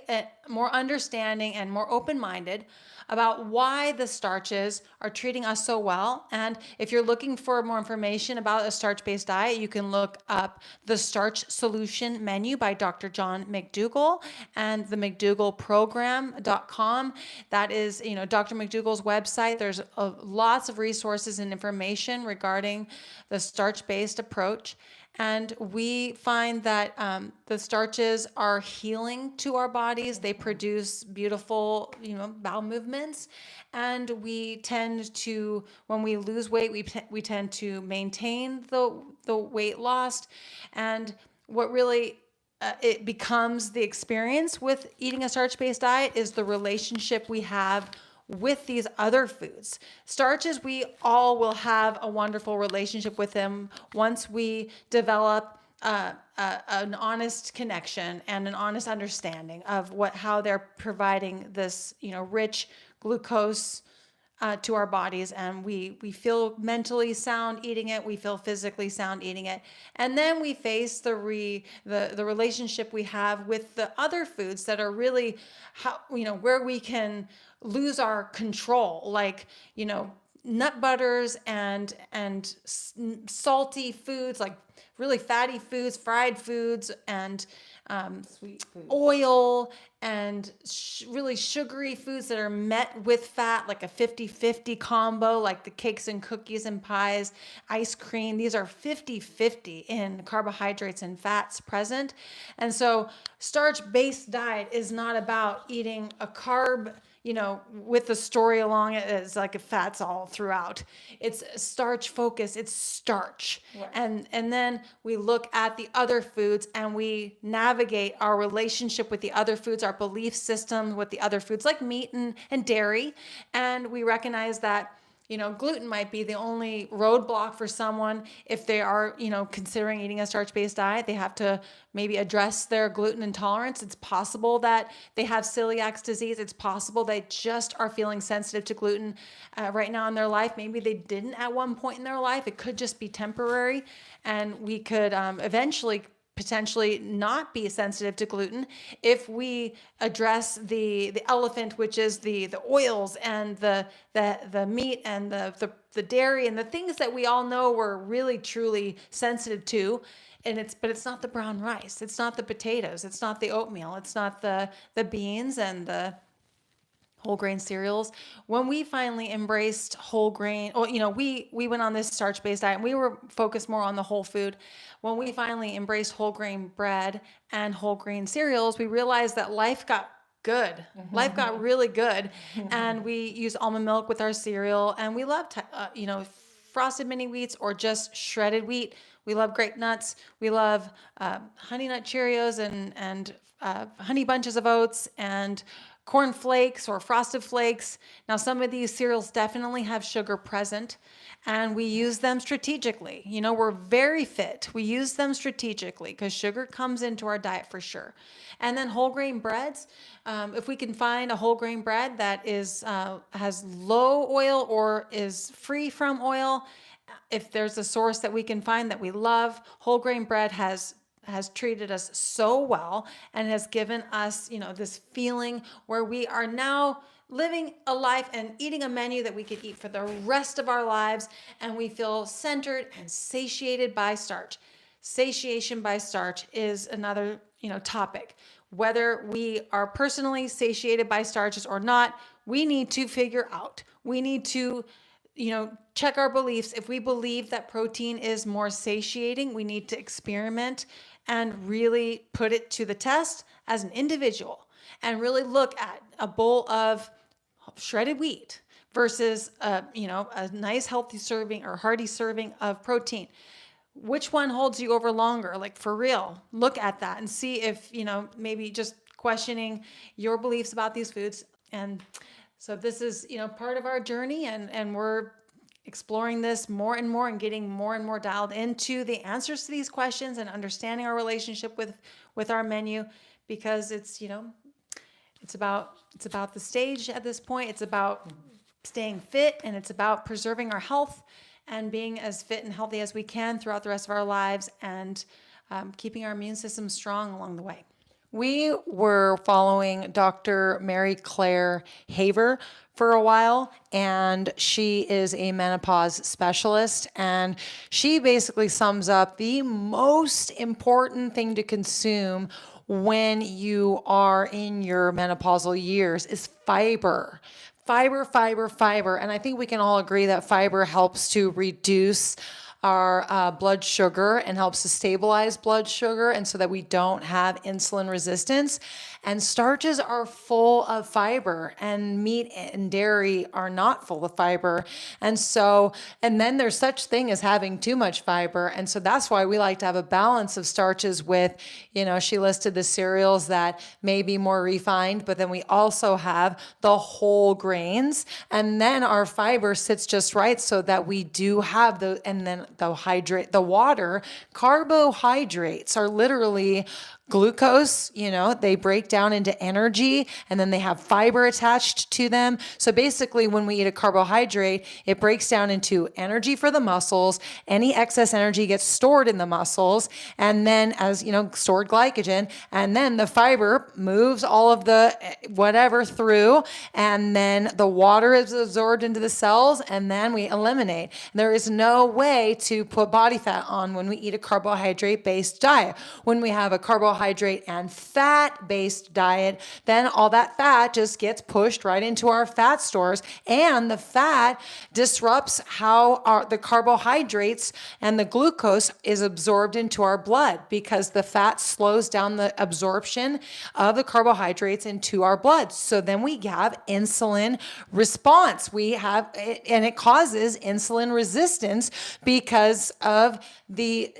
more understanding and more open-minded about why the starches are treating us so well. And if you're looking for more information about a starch-based diet, you can look up the Starch Solution Menu by Dr. John McDougall and the McDougallprogram.com. That is, Dr. McDougall's website. There's lots of resources and information regarding the starch-based approach. And we find that the starches are healing to our bodies. They produce beautiful, bowel movements. And we tend to, when we lose weight, we tend to maintain the weight lost. And what really it becomes the experience with eating a starch-based diet is the relationship we have with these other foods. Starches, we all will have a wonderful relationship with them once we develop an honest connection and an honest understanding of how they're providing this, rich glucose to our bodies, and we feel mentally sound eating it. We feel physically sound eating it, and then we face the relationship we have with the other foods that are really where we can lose our control, like nut butters and salty foods, like really fatty foods, fried foods, and Sweet foods. oil and really sugary foods that are met with fat, like a 50-50 combo, like the cakes and cookies and pies, ice cream. These are 50-50 in carbohydrates and fats present. And so starch-based diet is not about eating a carb, with the story along it is like a fats all throughout. It's starch focus. It's starch. Right. And then we look at the other foods and we navigate our relationship with the other foods, our belief system with the other foods like meat and dairy. And we recognize that gluten might be the only roadblock for someone if they are, considering eating a starch-based diet. They have to maybe address their gluten intolerance. It's possible that they have celiac disease. It's possible they just are feeling sensitive to gluten right now in their life. Maybe they didn't at one point in their life. It could just be temporary, and we could eventually potentially not be sensitive to gluten if we address the elephant, which is the oils and the meat and the dairy and the things that we all know we're really truly sensitive to. But it's not the brown rice, it's not the potatoes, it's not the oatmeal, it's not the beans and the whole grain cereals. When we finally embraced whole grain, we went on this starch-based diet and we were focused more on the whole food. When we finally embraced whole grain bread and whole grain cereals, we realized that life got good. Life got really good. And we use almond milk with our cereal, and we love, frosted mini wheats or just shredded wheat. We love grape nuts. We love honey nut Cheerios and honey bunches of oats and corn flakes or frosted flakes. Now, some of these cereals definitely have sugar present, and we use them strategically. We're very fit. We use them strategically because sugar comes into our diet for sure. And then whole grain breads, if we can find a whole grain bread that has low oil or is free from oil, if there's a source that we can find that we love, whole grain bread has has treated us so well and has given us, this feeling where we are now living a life and eating a menu that we could eat for the rest of our lives, and we feel centered and satiated by starch. Satiation by starch is another, topic. Whether we are personally satiated by starches or not, we need to figure out. We need to check our beliefs. If we believe that protein is more satiating, we need to experiment and really put it to the test as an individual and really look at a bowl of shredded wheat versus a nice healthy serving or hearty serving of protein. Which one holds you over longer? Like, for real, look at that and see if, maybe just questioning your beliefs about these foods. And so this is, part of our journey, and we're exploring this more and more and getting more and more dialed into the answers to these questions and understanding our relationship with our menu, because it's about the stage at this point. It's about staying fit, and it's about preserving our health and being as fit and healthy as we can throughout the rest of our lives, and keeping our immune system strong along the way. We were following Dr. Mary Claire Haver for a while, and she is a menopause specialist, and she basically sums up the most important thing to consume when you are in your menopausal years is fiber. Fiber, fiber, fiber. And I think we can all agree that fiber helps to reduce our blood sugar and helps to stabilize blood sugar, and so that we don't have insulin resistance. And starches are full of fiber, and meat and dairy are not full of fiber. And then there's such thing as having too much fiber. And so that's why we like to have a balance of starches with, she listed the cereals that may be more refined, but then we also have the whole grains. And then our fiber sits just right so that we do have and then the water. Carbohydrates are literally glucose, they break down into energy, and then they have fiber attached to them. So basically, when we eat a carbohydrate, it breaks down into energy for the muscles. Any excess energy gets stored in the muscles, and then as stored glycogen, and then the fiber moves all of the whatever through, and then the water is absorbed into the cells, and then we eliminate. There is no way to put body fat on when we eat a carbohydrate-based diet. When we have a carbohydrate and fat-based diet, then all that fat just gets pushed right into our fat stores, and the fat disrupts how the carbohydrates and the glucose is absorbed into our blood, because the fat slows down the absorption of the carbohydrates into our blood. So then we have insulin response. And it causes insulin resistance because of the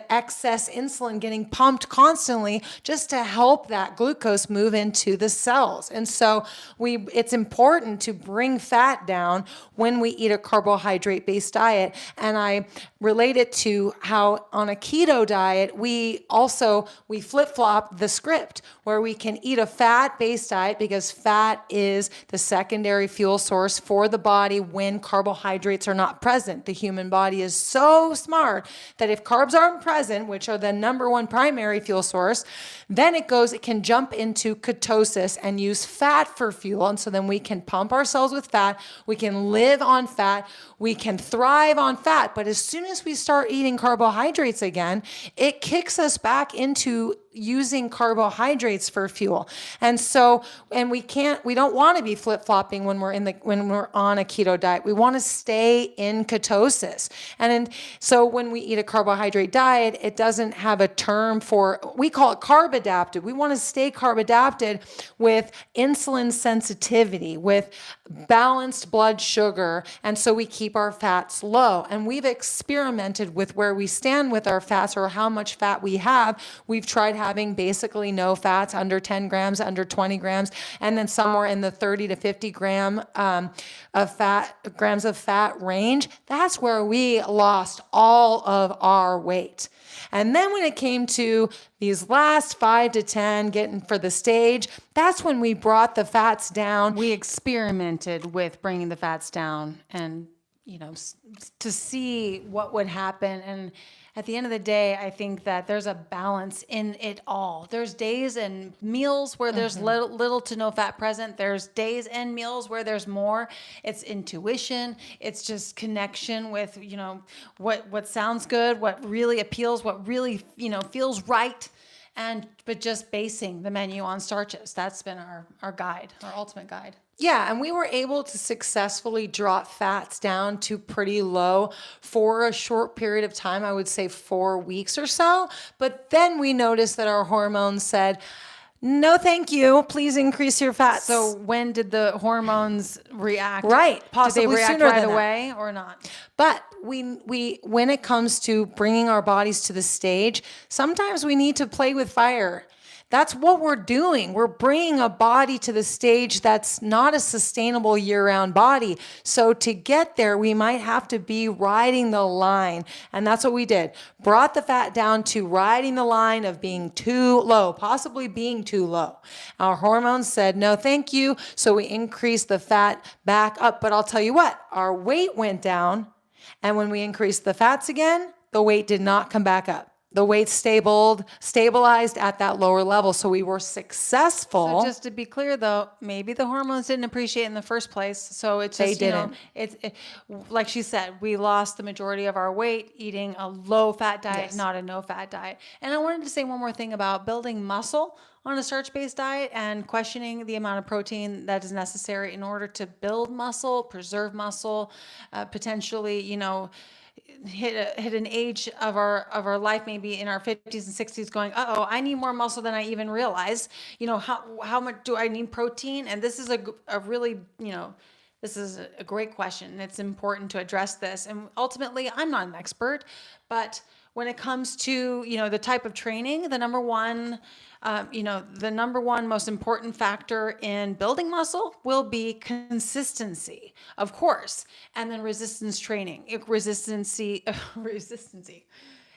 excess insulin getting pumped constantly just to help that glucose move into the cells. And so it's important to bring fat down when we eat a carbohydrate-based diet. And I relate it to how on a keto diet, we flip-flop the script, where we can eat a fat-based diet because fat is the secondary fuel source for the body when carbohydrates are not present. The human body is so smart that if carbs aren't present, which are the number one primary fuel source, then it can jump into ketosis and use fat for fuel. And so then we can pump ourselves with fat. We can live on fat. We can thrive on fat. But as soon as we start eating carbohydrates again, it kicks us back into using carbohydrates for fuel. And we don't want to be flip-flopping when we're on a keto diet. We want to stay in ketosis. So when we eat a carbohydrate diet, it doesn't have a term we call it carb adapted. We want to stay carb adapted with insulin sensitivity, with balanced blood sugar. And so we keep our fats low. And we've experimented with where we stand with our fats, or how much fat we have. We've tried having basically no fats, under 10 grams, under 20 grams, and then somewhere in the 30 to 50 grams of fat range. That's where we lost all of our weight. And then when it came to these last 5 to 10 getting for the stage, that's when we brought the fats down. We experimented with bringing the fats down, and to see what would happen. And at the end of the day, I think that there's a balance in it all. There's days and meals where there's little to no fat present. There's days and meals where there's more. It's intuition. It's just connection with, what sounds good, what really appeals, what really, feels right. But just basing the menu on starches. That's been our guide, our ultimate guide. Yeah, and we were able to successfully drop fats down to pretty low for a short period of time, I would say 4 weeks or so. But then we noticed that our hormones said, no, thank you. Please increase your fats. So when did the hormones react? Right, possibly did they react sooner right than that. away or not? But we when it comes to bringing our bodies to the stage, sometimes we need to play with fire. That's what we're doing. We're bringing a body to the stage that's not a sustainable year-round body. So to get there, we might have to be riding the line. And that's what we did. Brought the fat down to riding the line of being too low, possibly being too low. Our hormones said, no, thank you. So we increased the fat back up. But I'll tell you what, our weight went down. And when we increased the fats again, the weight did not come back up. The weight stabilized at that lower level. So we were successful. So just to be clear though, maybe the hormones didn't appreciate in the first place. So it's just, They didn't. Like she said, we lost the majority of our weight eating a low fat diet, Yes. not a no fat diet. And I wanted to say one more thing about building muscle on a starch-based diet and questioning the amount of protein that is necessary in order to build muscle, preserve muscle, potentially, hit an age of our life, maybe in our 50s and 60s, going, I need more muscle than I even realize. How much do I need protein? And this is a really, this is a great question, and it's important to address this. And ultimately, I'm not an expert, but when it comes to, the type of training, the number one most important factor in building muscle will be consistency, of course, and then resistance training. Resistancy.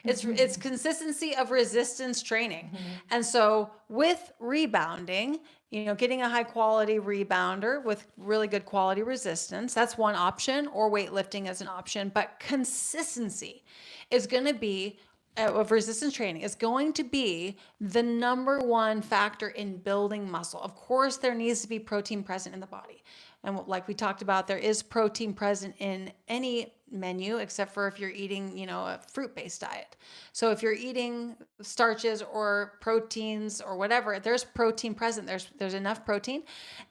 It's consistency of resistance training. And so with rebounding, getting a high quality rebounder with really good quality resistance, that's one option, or weightlifting as an option. But consistency is going to be of resistance training is going to be the number one factor in building muscle. Of course, there needs to be protein present in the body. And like we talked about, there is protein present in any menu, except for if you're eating, a fruit-based diet. So if you're eating starches or proteins or whatever, there's protein present. There's enough protein,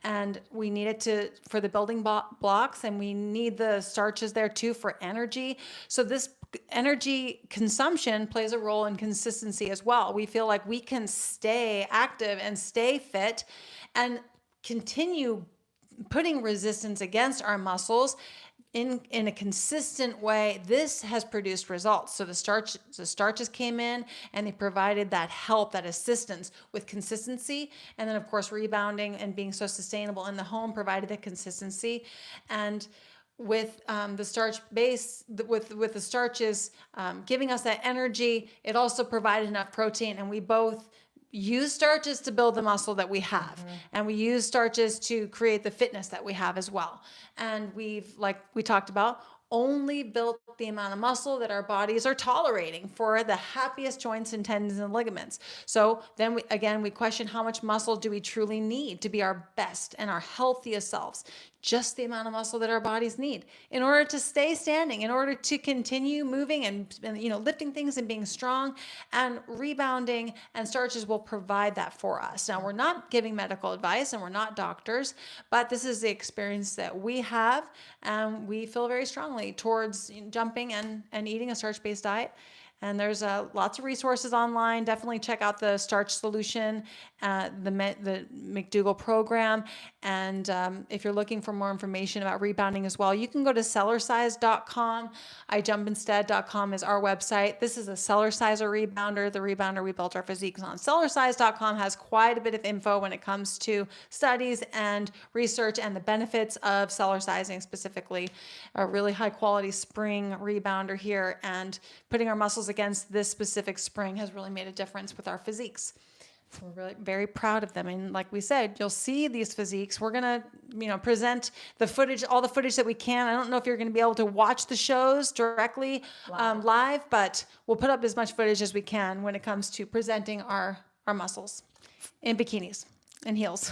and we need it for the building blocks, and we need the starches there too for energy. So this energy consumption plays a role in consistency as well. We feel like we can stay active and stay fit and continue putting resistance against our muscles in a consistent way. This has produced results. So the starches came in and they provided that help, that assistance with consistency. And then of course, rebounding and being so sustainable in the home provided the consistency. And with the starch base, with the starches giving us that energy, it also provided enough protein. And we both use starches to build the muscle that we have. And we use starches to create the fitness that we have as well. And we've, like we talked about, only built the amount of muscle that our bodies are tolerating for the happiest joints and tendons and ligaments. So then we question, how much muscle do we truly need to be our best and our healthiest selves? Just the amount of muscle that our bodies need in order to stay standing, in order to continue moving and lifting things and being strong. And rebounding and starches will provide that for us. Now, we're not giving medical advice and we're not doctors, but this is the experience that we have, and we feel very strongly towards jumping and eating a starch-based diet. And there's lots of resources online. Definitely check out the Starch Solution, the McDougall program. And if you're looking for more information about rebounding as well, you can go to sellersize.com. ijumpinstead.com is our website. This is a seller sizer rebounder. The rebounder we built our physiques on. Sellersize.com has quite a bit of info when it comes to studies and research and the benefits of seller sizing, specifically a really high quality spring rebounder here, and putting our muscles against this specific spring has really made a difference with our physiques. We're really very proud of them. And like we said, you'll see these physiques. We're going to, present the footage, all the footage that we can. I don't know if you're going to be able to watch the shows directly live, but we'll put up as much footage as we can when it comes to presenting our muscles in bikinis and heels.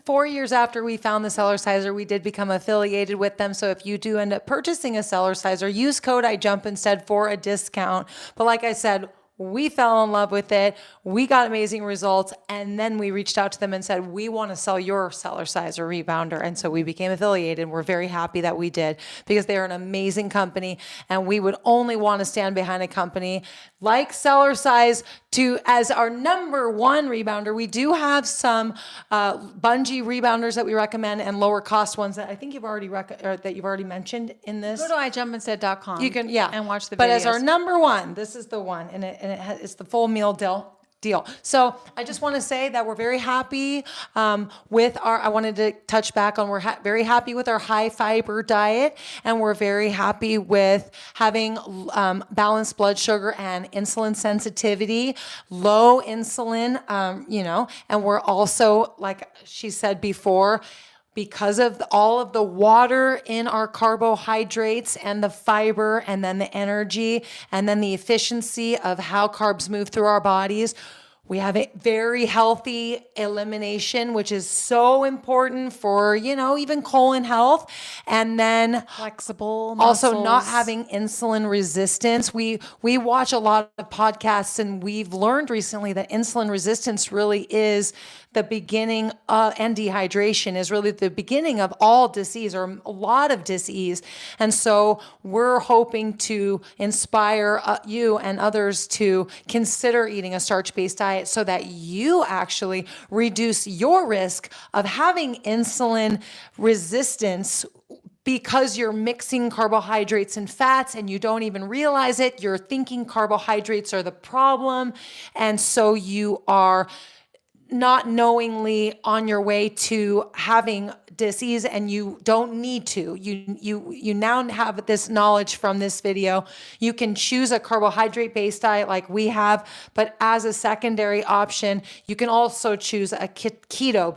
4 years after we found the Cellerciser, we did become affiliated with them. So if you do end up purchasing a Cellerciser, use code IJUMP instead for a discount. But like I said, we fell in love with it. We got amazing results. And then we reached out to them and said, we want to sell your Cellerciser rebounder. And so we became affiliated. We're very happy that we did because they're an amazing company. And we would only want to stand behind a company like Cellercise as our number one rebounder. We do have some bungee rebounders that we recommend and lower cost ones that I think you've already mentioned in this. Go to iJumpInstead.com. You can, and watch the videos. But as our number one, this is the one, and it's the full meal deal. So I just want to say that we're very happy with I wanted to touch back on, we're very happy with our high fiber diet, and we're very happy with having balanced blood sugar and insulin sensitivity, low insulin, and we're also, like she said before, because of all of the water in our carbohydrates and the fiber and then the energy and then the efficiency of how carbs move through our bodies, we have a very healthy elimination, which is so important for, even colon health. And then flexible muscles. Also not having insulin resistance. We watch a lot of podcasts, and we've learned recently that insulin resistance really is the beginning and dehydration is really the beginning of all disease, or a lot of disease. And so we're hoping to inspire you and others to consider eating a starch-based diet so that you actually reduce your risk of having insulin resistance, because you're mixing carbohydrates and fats and you don't even realize it. You're thinking carbohydrates are the problem. And so you are not knowingly on your way to having disease, and you don't need to. You now have this knowledge from this video. You can choose a carbohydrate-based diet like we have, but as a secondary option, you can also choose a keto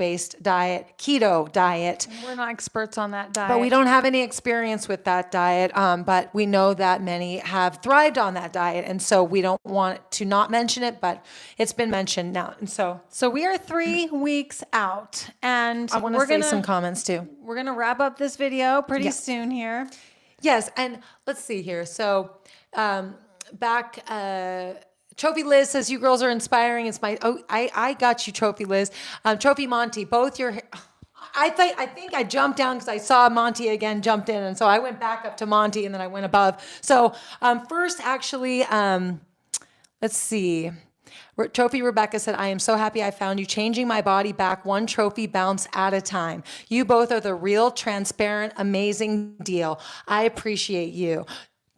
diet. We're not experts on that diet. But we don't have any experience with that diet, but we know that many have thrived on that diet, and so we don't want to not mention it, but it's been mentioned now. And so we are 3 weeks out, and I want to say some comments too. We're going to wrap up this video pretty soon here. Yes, and let's see here. So back... Trophy Liz says, you girls are inspiring. It's I got you, Trophy Liz. Trophy Monty, both your... I think I jumped down because I saw Monty again jumped in, and so I went back up to Monty, and then I went above. So first, actually, let's see. Trophy Rebecca said, I am so happy I found you, changing my body back one trophy bounce at a time. You both are the real, transparent, amazing deal. I appreciate you.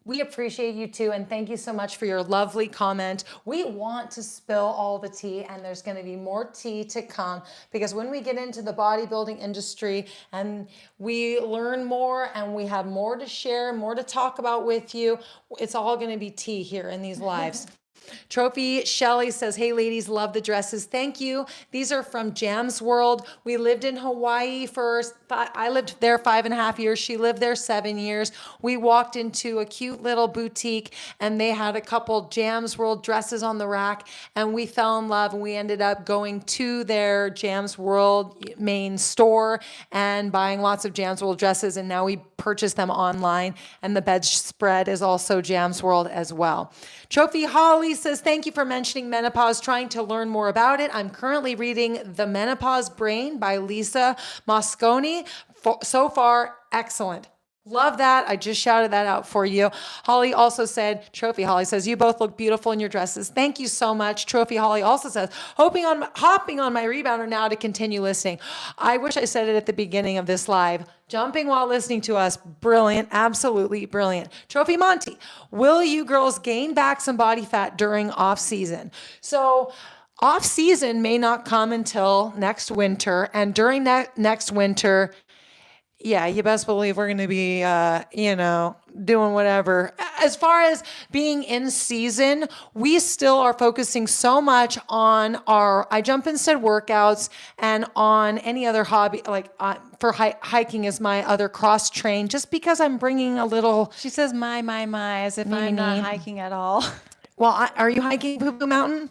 We appreciate you too, and thank you so much for your lovely comment. We want to spill all the tea, and there's going to be more tea to come, because when we get into the bodybuilding industry and we learn more and we have more to share, more to talk about with you, it's all going to be tea here in these lives. Trophy Shelley says, hey ladies, love the dresses. Thank you. These are from Jam's World. We lived in Hawaii I lived there 5.5 years. She lived there 7 years. We walked into a cute little boutique, and they had a couple Jam's World dresses on the rack, and we fell in love, and we ended up going to their Jam's World main store and buying lots of Jam's World dresses, and now we purchase them online, and the bedspread is also Jam's World as well. Trophy Holly says, thank you for mentioning menopause, trying to learn more about it. I'm currently reading The Menopause Brain by Lisa Mosconi. So far, excellent. Love that. I just shouted that out for you. Holly also said, Trophy Holly says, you both look beautiful in your dresses. Thank you so much. Trophy Holly also says, hopping on my rebounder now to continue listening. I wish I said it at the beginning of this live. Jumping while listening to us. Brilliant. Absolutely brilliant. Trophy Monty, will you girls gain back some body fat during off season? So off season may not come until next winter. And during that next winter, Yeah, you best believe we're going to be, doing whatever. As far as being in season, we still are focusing so much on our I Jump Instead workouts and on any other hobby, like for hiking is my other cross train, just because I'm bringing a little. She says, my, as if I'm not hiking at all. Well, are you hiking Poo Poo Mountain?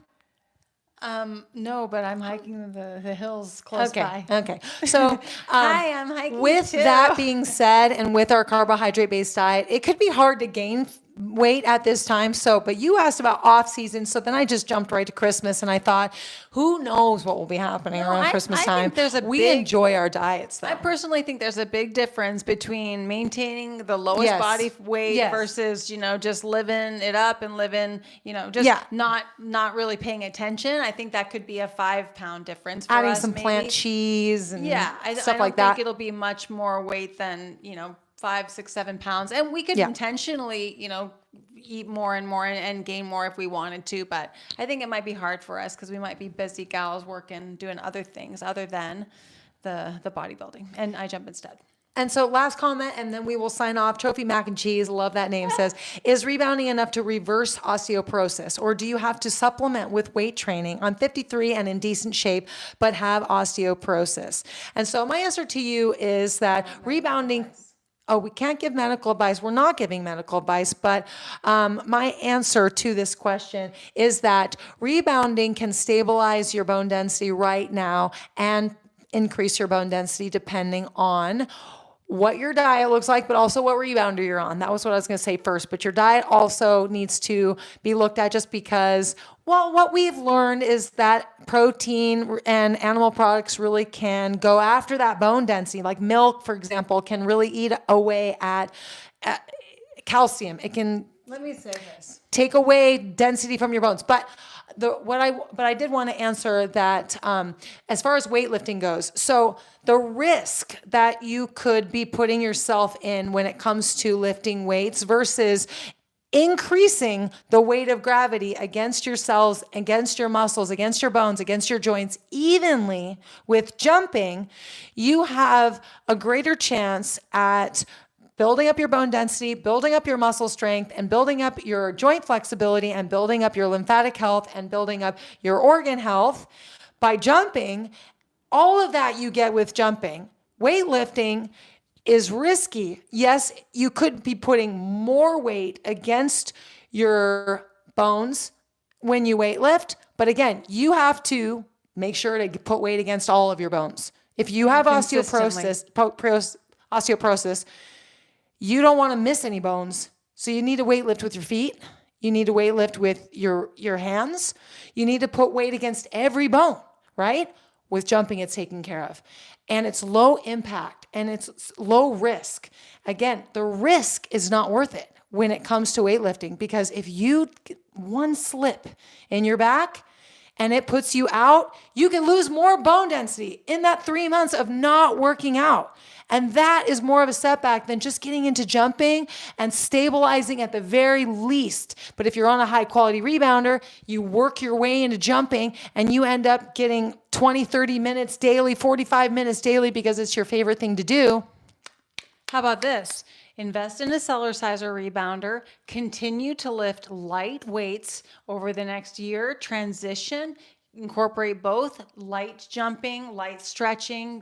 No, but I'm hiking the hills close by. Okay. So, Hi, I'm hiking with too. that being said, and with our carbohydrate based diet, it could be hard to gain weight at this time. So, but you asked about off season. So then I just jumped right to Christmas and I thought, who knows what will be happening around Christmas I time? think there's we enjoy our diets though. I personally think there's a big difference between maintaining the lowest body weight versus, just living it up and living, not really paying attention. I think that could be a 5-pound difference for adding us, some maybe. Plant cheese and stuff I like don't that. think it'll be much more weight than, 5, 6, 7 pounds. And we could intentionally, eat more and more and gain more if we wanted to. But I think it might be hard for us because we might be busy gals working, doing other things other than the bodybuilding. And I jump instead. And so last comment, and then we will sign off. Trophy Mac and Cheese, love that name, says, is rebounding enough to reverse osteoporosis? Or do you have to supplement with weight training? I'm 53 and in decent shape, but have osteoporosis. And so my answer to you is that rebounding... Oh, we can't give medical advice. We're not giving medical advice, but my answer to this question is that rebounding can stabilize your bone density right now and increase your bone density depending on what your diet looks like, but also what rebounder you're on. That was what I was going to say first. But your diet also needs to be looked at just because, well, what we've learned is that protein and animal products really can go after that bone density. Like milk, for example, can really eat away at calcium. It can, let me say this, take away density from your bones. But I did want to answer that as far as weightlifting goes. So the risk that you could be putting yourself in when it comes to lifting weights versus increasing the weight of gravity against your cells, against your muscles, against your bones, against your joints evenly with jumping, you have a greater chance at building up your bone density, building up your muscle strength, and building up your joint flexibility, and building up your lymphatic health, and building up your organ health by jumping. All of that you get with jumping. Weightlifting is risky. Yes, you could be putting more weight against your bones when you weightlift, but again, you have to make sure to put weight against all of your bones. If you have osteoporosis, you don't want to miss any bones. So you need to weight lift with your feet. You need to weight lift with your hands. You need to put weight against every bone, right? With jumping, it's taken care of. And it's low impact and it's low risk. Again, the risk is not worth it when it comes to weightlifting, because if you get one slip in your back and it puts you out, you can lose more bone density in that 3 months of not working out. And that is more of a setback than just getting into jumping and stabilizing at the very least. But if you're on a high quality rebounder, you work your way into jumping and you end up getting 20, 30 minutes daily, 45 minutes daily because it's your favorite thing to do. How about this? Invest in a Cellerciser rebounder, continue to lift light weights over the next year, transition, incorporate both light jumping, light stretching,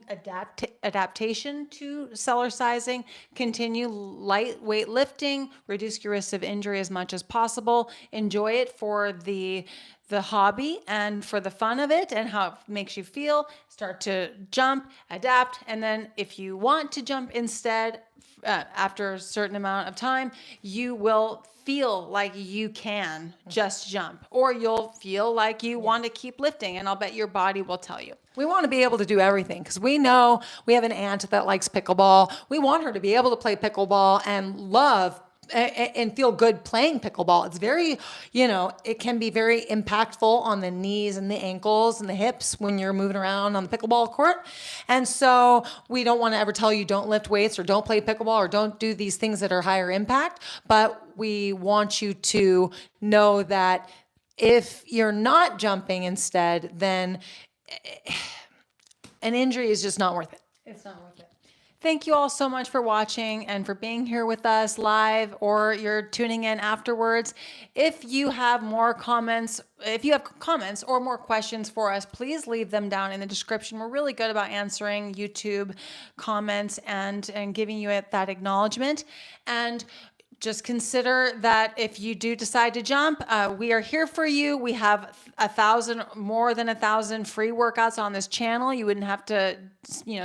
adaptation to Cellercising, continue lightweight lifting, reduce your risk of injury as much as possible, enjoy it for the hobby and for the fun of it and how it makes you feel, start to jump, adapt, and then if you want to jump instead, after a certain amount of time, you will feel like you can just jump, or you'll feel like you want to keep lifting, and I'll bet your body will tell you. We want to be able to do everything because we know we have an aunt that likes pickleball. We want her to be able to play pickleball and love and feel good playing pickleball. It's very, it can be very impactful on the knees and the ankles and the hips when you're moving around on the pickleball court. And so we don't want to ever tell you don't lift weights or don't play pickleball or don't do these things that are higher impact. But we want you to know that if you're not jumping instead, then an injury is just not worth it. It's not worth it. Thank you all so much for watching and for being here with us live, or you're tuning in afterwards. If you have comments or more questions for us, please leave them down in the description. We're really good about answering YouTube comments and giving you that acknowledgement. And just consider that if you do decide to jump, we are here for you. We have more than 1,000 free workouts on this channel. You wouldn't have to,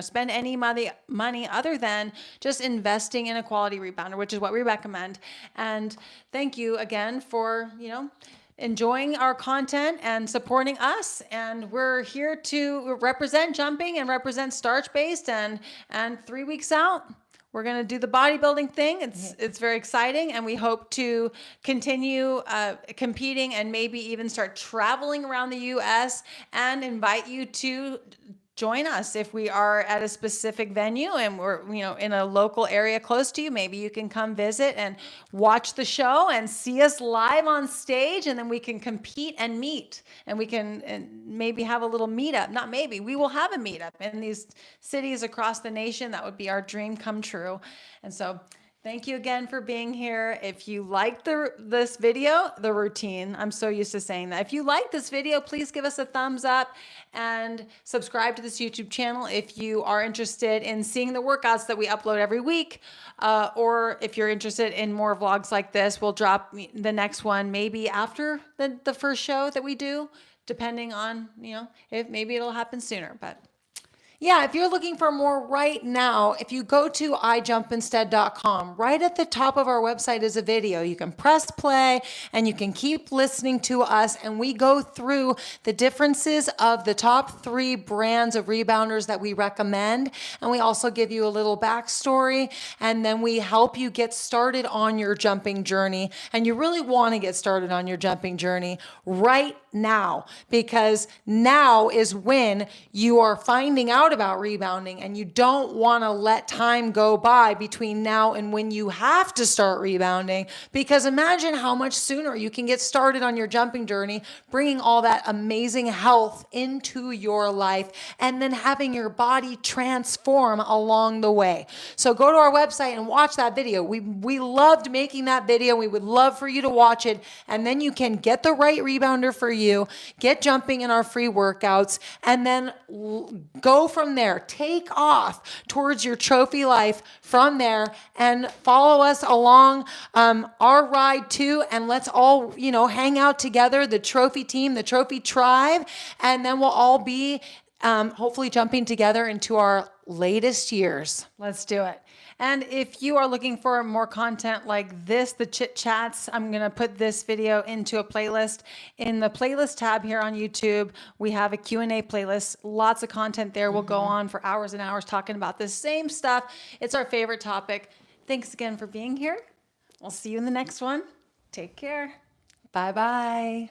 spend any money other than just investing in a quality rebounder, which is what we recommend. And thank you again for, enjoying our content and supporting us. And we're here to represent jumping and represent starch-based, and 3 weeks out, we're going to do the bodybuilding thing. It's very exciting, and we hope to continue competing and maybe even start traveling around the U.S. and invite you to join us if we are at a specific venue and we're in a local area close to you. Maybe you can come visit and watch the show and see us live on stage, and then we can compete and meet, and we can maybe have a little meetup. Not maybe, we will have a meetup in these cities across the nation. That would be our dream come true. And so thank you again for being here. If you liked this video, the routine, I'm so used to saying that. If you like this video, please give us a thumbs up and subscribe to this YouTube channel if you are interested in seeing the workouts that we upload every week. Or if you're interested in more vlogs like this, we'll drop the next one maybe after the first show that we do, depending on, if maybe it'll happen sooner, but. Yeah, if you're looking for more right now, if you go to ijumpinstead.com, right at the top of our website is a video. You can press play and you can keep listening to us, and we go through the differences of the top 3 brands of rebounders that we recommend, and we also give you a little backstory, and then we help you get started on your jumping journey. And you really want to get started on your jumping journey right now, because now is when you are finding out about rebounding, and you don't want to let time go by between now and when you have to start rebounding, because imagine how much sooner you can get started on your jumping journey, bringing all that amazing health into your life and then having your body transform along the way. So go to our website and watch that video. We loved making that video. We would love for you to watch it, and then you can get the right rebounder for you, get jumping in our free workouts, and then go from there. Take off towards your trophy life from there, and follow us along our ride too. And let's all, hang out together, the trophy team, the trophy tribe, and then we'll all be hopefully jumping together into our latest years. Let's do it. And if you are looking for more content like this, the Chit Chats, I'm going to put this video into a playlist. In the playlist tab here on YouTube, we have a Q&A playlist. Lots of content there. We'll go on for hours and hours talking about the same stuff. It's our favorite topic. Thanks again for being here. We'll see you in the next one. Take care. Bye-bye.